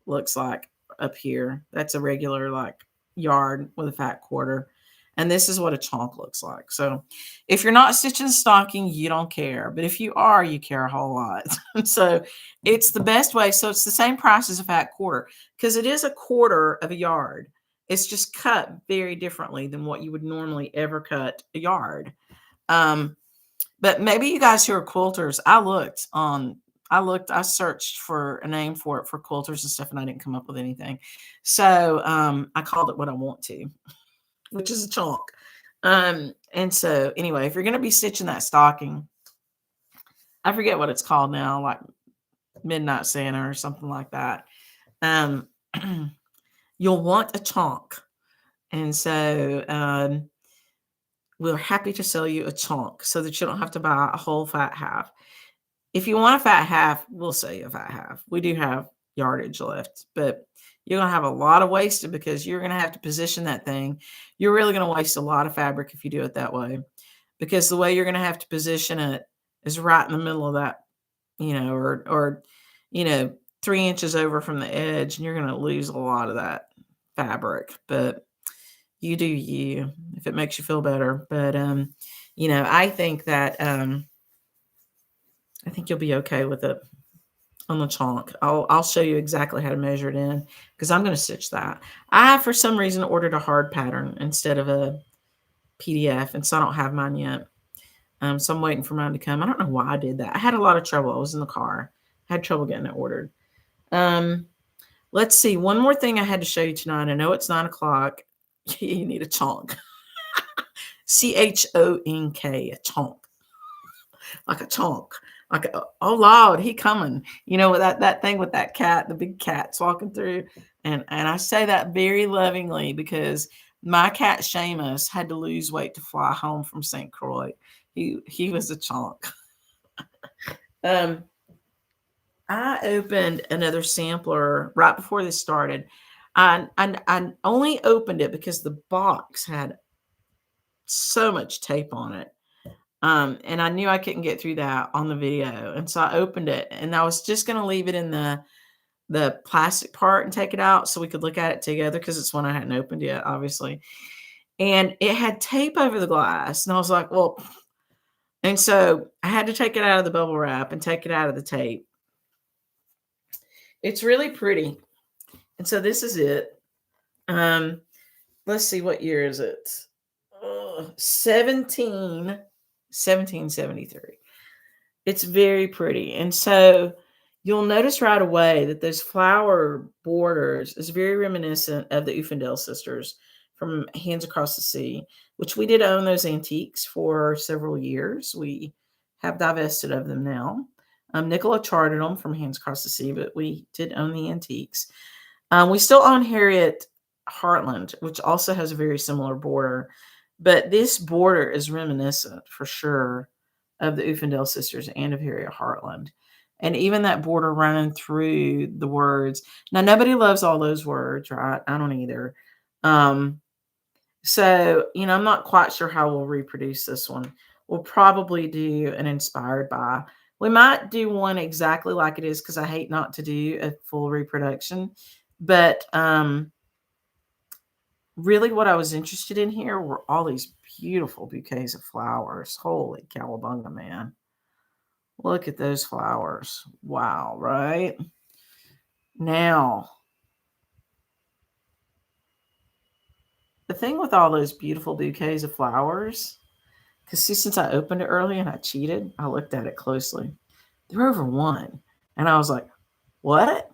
looks like up here. That's a regular like yard with a fat quarter. And this is what a chunk looks like. So if you're not stitching stocking, you don't care. But if you are, you care a whole lot. So it's the best way. So it's the same price as a fat quarter because it is a quarter of a yard. It's just cut very differently than what you would normally ever cut a yard. But maybe you guys who are quilters, I searched for a name for it for quilters and stuff, and I didn't come up with anything. So I called it what I want to, which is a chunk. And so anyway, if you're going to be stitching that stocking, I forget what it's called now, like Midnight Santa or something like that. You'll want a chunk. And so we're happy to sell you a chunk so that you don't have to buy a whole fat half. If you want a fat half, we'll sell you a fat half. We do have yardage left, but you're going to have a lot of wasted because you're going to have to position that thing. You're really going to waste a lot of fabric if you do it that way, because the way you're going to have to position it is right in the middle of that, or 3 inches over from the edge, and you're going to lose a lot of that fabric. But you do you, if it makes you feel better. But I think that I think you'll be okay with it on the chunk. I'll show you exactly how to measure it in because I'm going to stitch that. I, for some reason, ordered a hard pattern instead of a PDF, and so I don't have mine yet. So I'm waiting for mine to come. I don't know why I did that. I had a lot of trouble. I was in the car. I had trouble getting it ordered. Let's see. One more thing I had to show you tonight. I know it's 9 o'clock. You need a chonk. CHONK, a chonk. Like a chonk. Like, oh Lord, he coming. That thing with that cat, the big cat's walking through. And I say that very lovingly because my cat Seamus had to lose weight to fly home from St. Croix. He was a chonk. I opened another sampler right before this started. I only opened it because the box had so much tape on it. And I knew I couldn't get through that on the video. And so I opened it, and I was just going to leave it in the plastic part and take it out so we could look at it together because it's one I hadn't opened yet, obviously. And it had tape over the glass. And I was like, well, and so I had to take it out of the bubble wrap and take it out of the tape. It's really pretty. And so this is it. Let's see, what year is it? 1773. It's very pretty. And so you'll notice right away that those flower borders is very reminiscent of the Ufendale sisters from Hands Across the Sea, which we did own those antiques for several years. We have divested of them now. Nicola chartered them from Hands Across the Sea, but we did own the antiques. We still own Harriet Heartland, which also has a very similar border. But this border is reminiscent for sure of the Ufendale sisters and of Harriet Heartland. And even that border running through the words. Now, nobody loves all those words, right? I don't either. So, I'm not quite sure how we'll reproduce this one. We'll probably do an inspired by. We might do one exactly like it is because I hate not to do a full reproduction. But really what I was interested in here were all these beautiful bouquets of flowers. Holy cowabunga, man. Look at those flowers. Wow, right? Now, the thing with all those beautiful bouquets of flowers, because see, since I opened it early and I cheated, I looked at it closely. They're over one. And I was like, what?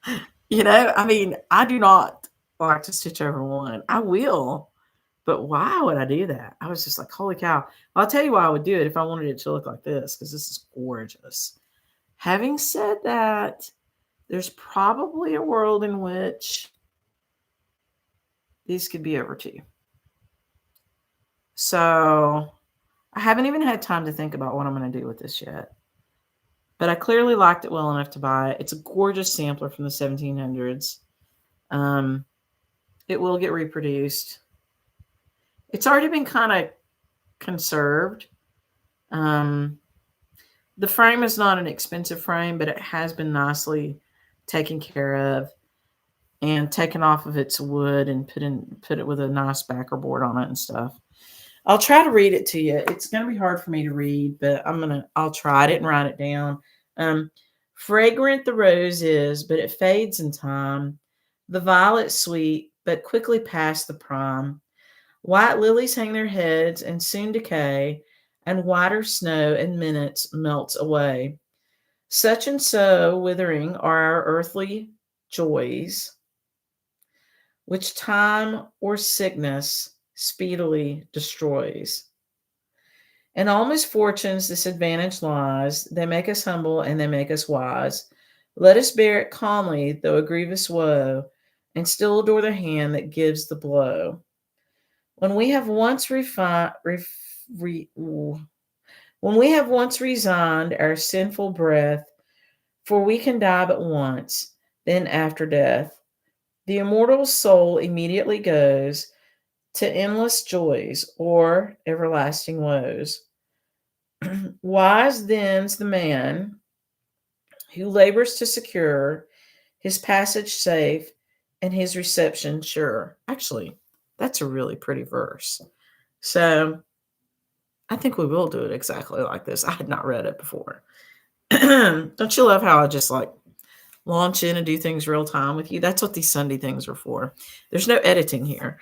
I mean, I do not like to stitch over one. I will, but why would I do that? I was just like, holy cow. Well, I'll tell you why I would do it if I wanted it to look like this, because this is gorgeous. Having said that, there's probably a world in which these could be over two. So I haven't even had time to think about what I'm going to do with this yet. But I clearly liked it well enough to buy it. It's a gorgeous sampler from the 1700s. It will get reproduced. It's already been kind of conserved. The frame is not an expensive frame, but it has been nicely taken care of and taken off of its wood and put it with a nice backer board on it and stuff. I'll try to read it to you. It's going to be hard for me to read, but I'll try. I didn't write it down. Fragrant the rose is, but it fades in time. The violet sweet, but quickly past the prime. White lilies hang their heads and soon decay, and whiter snow in minutes melts away. Such and so withering are our earthly joys, which time or sickness speedily destroys. In all misfortunes this advantage lies. They make us humble and they make us wise. Let us bear it calmly, though a grievous woe, and still adore the hand that gives the blow. When we have once resigned our sinful breath, for we can die but once, then after death, the immortal soul immediately goes to endless joys or everlasting woes. Wise then's the man who labors to secure his passage safe and his reception sure. Actually, that's a really pretty verse. So I think we will do it exactly like this. I had not read it before. Don't you love how I just like launch in and do things real time with you? That's what these Sunday things are for. There's no editing here.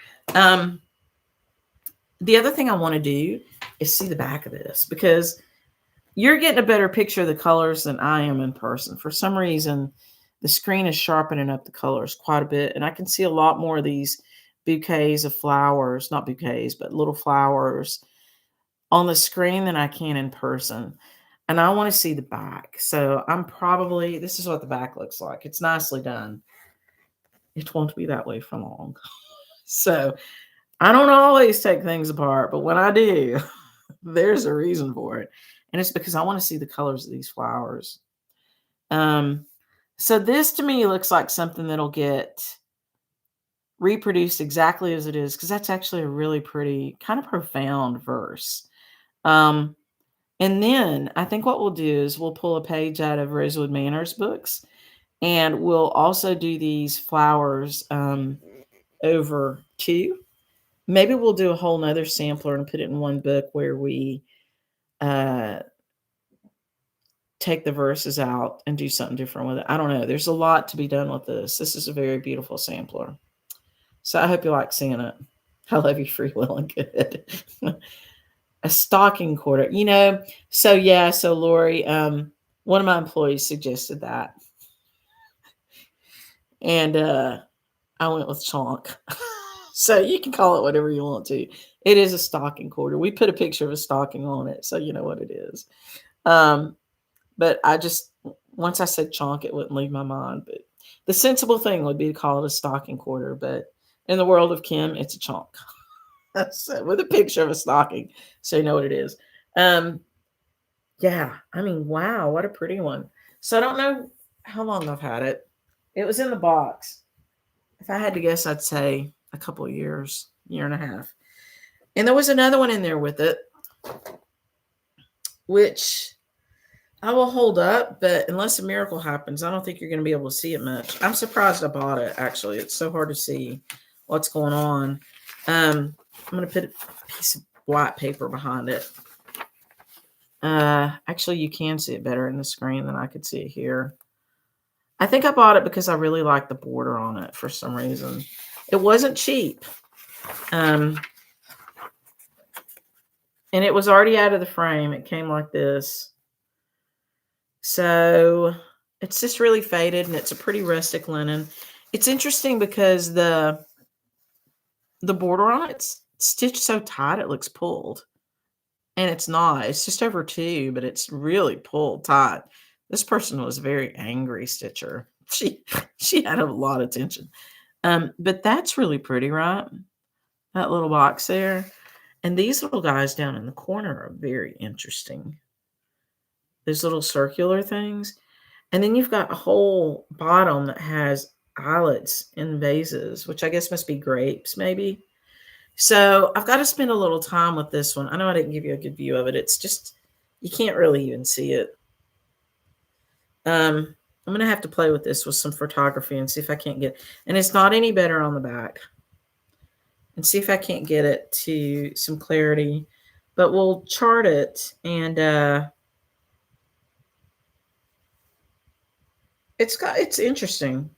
The other thing I want to do is see the back of this, because you're getting a better picture of the colors than I am in person. For some reason, the screen is sharpening up the colors quite a bit, and I can see a lot more of these bouquets of flowers, not bouquets, but little flowers on the screen than I can in person. And I want to see the back. So this is what the back looks like. It's nicely done. It won't be that way for long. So I don't always take things apart, but when I do, there's a reason for it. And it's because I want to see the colors of these flowers. So this to me looks like something that'll get reproduced exactly as it is, because that's actually a really pretty, kind of profound verse. And then I think what we'll do is we'll pull a page out of Rosewood Manor's books, and we'll also do these flowers over two. Maybe we'll do a whole nother sampler and put it in one book where we take the verses out and do something different with it. I don't know. There's a lot to be done with this. This is a very beautiful sampler. So I hope you like seeing it. I love you, free, will, and good. A stocking quarter. So Lori, one of my employees suggested that. And I went with chonk. So you can call it whatever you want to. It is a stocking quarter. We put a picture of a stocking on it, so you know what it is. But once I said chonk, it wouldn't leave my mind. But the sensible thing would be to call it a stocking quarter. But in the world of Kim, it's a chonk. With a picture of a stocking, so you know what it is. Yeah, I mean, wow, what a pretty one. So I don't know how long I've had it. It was in the box. If I had to guess, I'd say a couple of years, year and a half. And there was another one in there with it, which I will hold up, but unless a miracle happens, I don't think you're going to be able to see it much. I'm surprised I bought it, actually. It's so hard to see what's going on. I'm going to put a piece of white paper behind it. Actually, you can see it better in the screen than I could see it here. I think I bought it because I really like the border on it for some reason. It wasn't cheap. Um, and it was already out of the frame. It came like this. So it's just really faded and it's a pretty rustic linen. It's interesting because the border on it's stitched so tight it looks pulled. And it's not. It's just over 2, but it's really pulled tight. This person was a very angry stitcher. She had a lot of tension. But that's really pretty, right? That little box there. And these little guys down in the corner are very interesting. Those little circular things. And then you've got a whole bottom that has eyelets in vases, which I guess must be grapes, maybe. So I've got to spend a little time with this one. I know I didn't give you a good view of it. It's just, you can't really even see it. I'm going to have to play with this with some photography and see if I can't get, and it's not any better on the back, and see if I can't get it to some clarity, but we'll chart it. And it's interesting.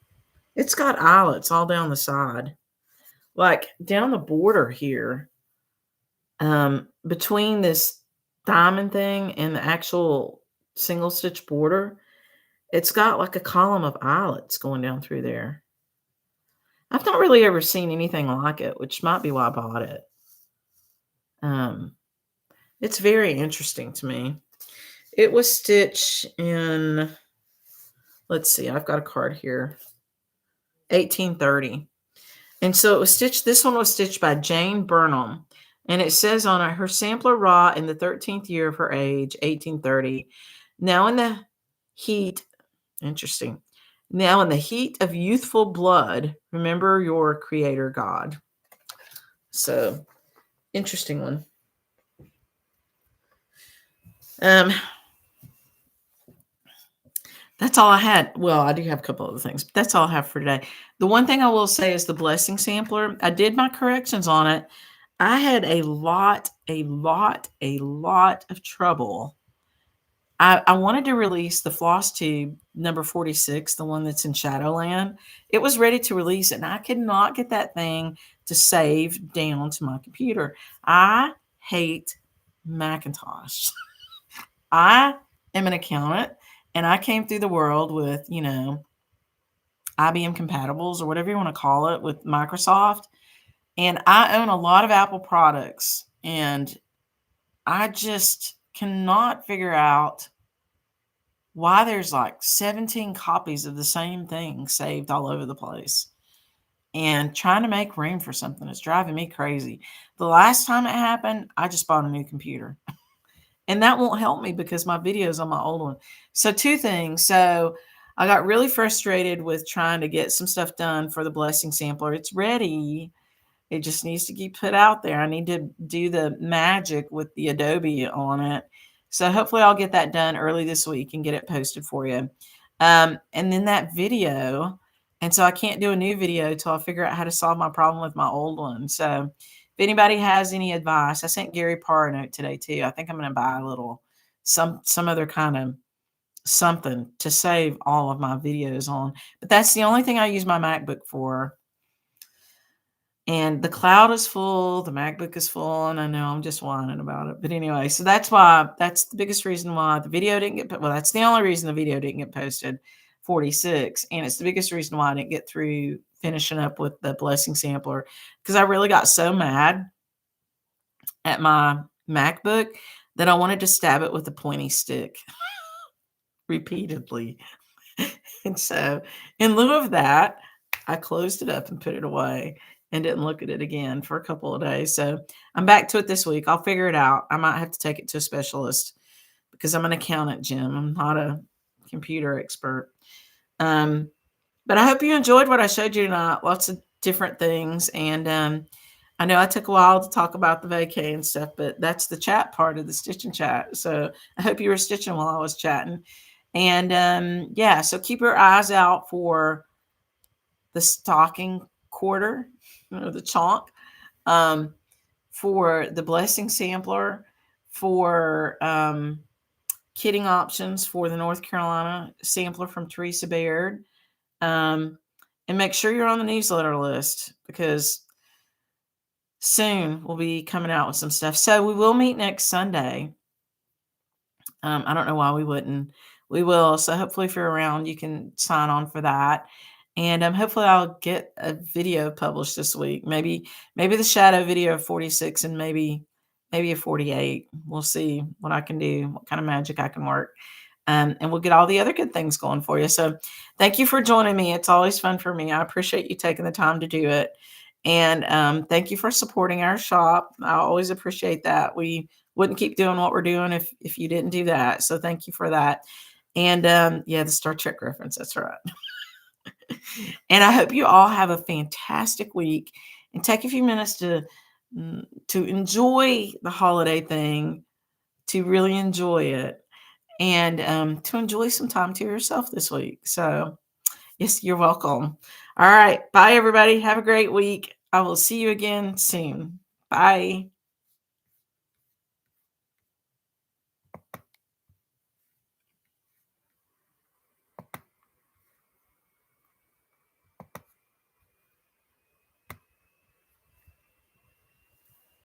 It's got eyelets all down the side, like down the border here, between this diamond thing and the actual single stitch border. It's got like a column of eyelets going down through there. I've not really ever seen anything like it, which might be why I bought it. Um, it's very interesting to me. It was stitched in, let's see, I've got a card here, 1830. And so it was stitched, this one was stitched by Jane Burnham. And it says on it, her sampler wrought in the 13th year of her age, 1830. Now in the heat, interesting. Now in the heat of youthful blood, remember your creator God. So, interesting one. That's all I had. Well, I do have a couple other things, but that's all I have for today. The one thing I will say is the blessing sampler. I did my corrections on it. I had a lot of trouble. I wanted to release the floss tube number 46, the one that's in Shadowland. It was ready to release it, and I could not get that thing to save down to my computer. I hate Macintosh. I am an accountant, and I came through the world with, IBM compatibles or whatever you want to call it with Microsoft. And I own a lot of Apple products, and I just cannot figure out why there's like 17 copies of the same thing saved all over the place. And trying to make room for something is driving me crazy. The last time it happened, I just bought a new computer. And that won't help me because my video's on my old one. So 2 things. So I got really frustrated with trying to get some stuff done for the blessing sampler. It's ready. It just needs to get put out there. I need to do the magic with the Adobe on it. So hopefully I'll get that done early this week and get it posted for you. And then that video. And so I can't do a new video till I figure out how to solve my problem with my old one. So if anybody has any advice, I sent Gary Parr a note today too. I think I'm going to buy a little, some other kind of something to save all of my videos on. But that's the only thing I use my MacBook for. And the cloud is full, the MacBook is full, and I know I'm just whining about it. But anyway, so that's the biggest reason why the video didn't get, well, that's the only reason the video didn't get posted, 46. And it's the biggest reason why I didn't get through finishing up with the blessing sampler, because I really got so mad at my MacBook that I wanted to stab it with a pointy stick repeatedly. And so in lieu of that, I closed it up and put it away and didn't look at it again for a couple of days. So I'm back to it this week. I'll figure it out. I might have to take it to a specialist because I'm an accountant, Jim. I'm not a computer expert. But I hope you enjoyed what I showed you tonight. Lots of different things. And I know I took a while to talk about the vacay and stuff, but that's the chat part of the stitch and chat. So I hope you were stitching while I was chatting. And yeah, so keep your eyes out for the stocking quarter, the chonk, for the blessing sampler, for kitting options for the North Carolina sampler from Teresa Baird. And make sure you're on the newsletter list because soon we'll be coming out with some stuff. So we will meet next Sunday. I don't know why we wouldn't. We will. So hopefully, if you're around, you can sign on for that. And hopefully, I'll get a video published this week. Maybe the shadow video of 46, and maybe a 48. We'll see what I can do, what kind of magic I can work. And we'll get all the other good things going for you. So thank you for joining me. It's always fun for me. I appreciate you taking the time to do it. And thank you for supporting our shop. I always appreciate that. We wouldn't keep doing what we're doing if you didn't do that. So thank you for that. And yeah, the Star Trek reference. That's right. And I hope you all have a fantastic week and take a few minutes to enjoy the holiday thing, to really enjoy it, and to enjoy some time to yourself this week. So, yes, you're welcome. All right. Bye, everybody. Have a great week. I will see you again soon. Bye.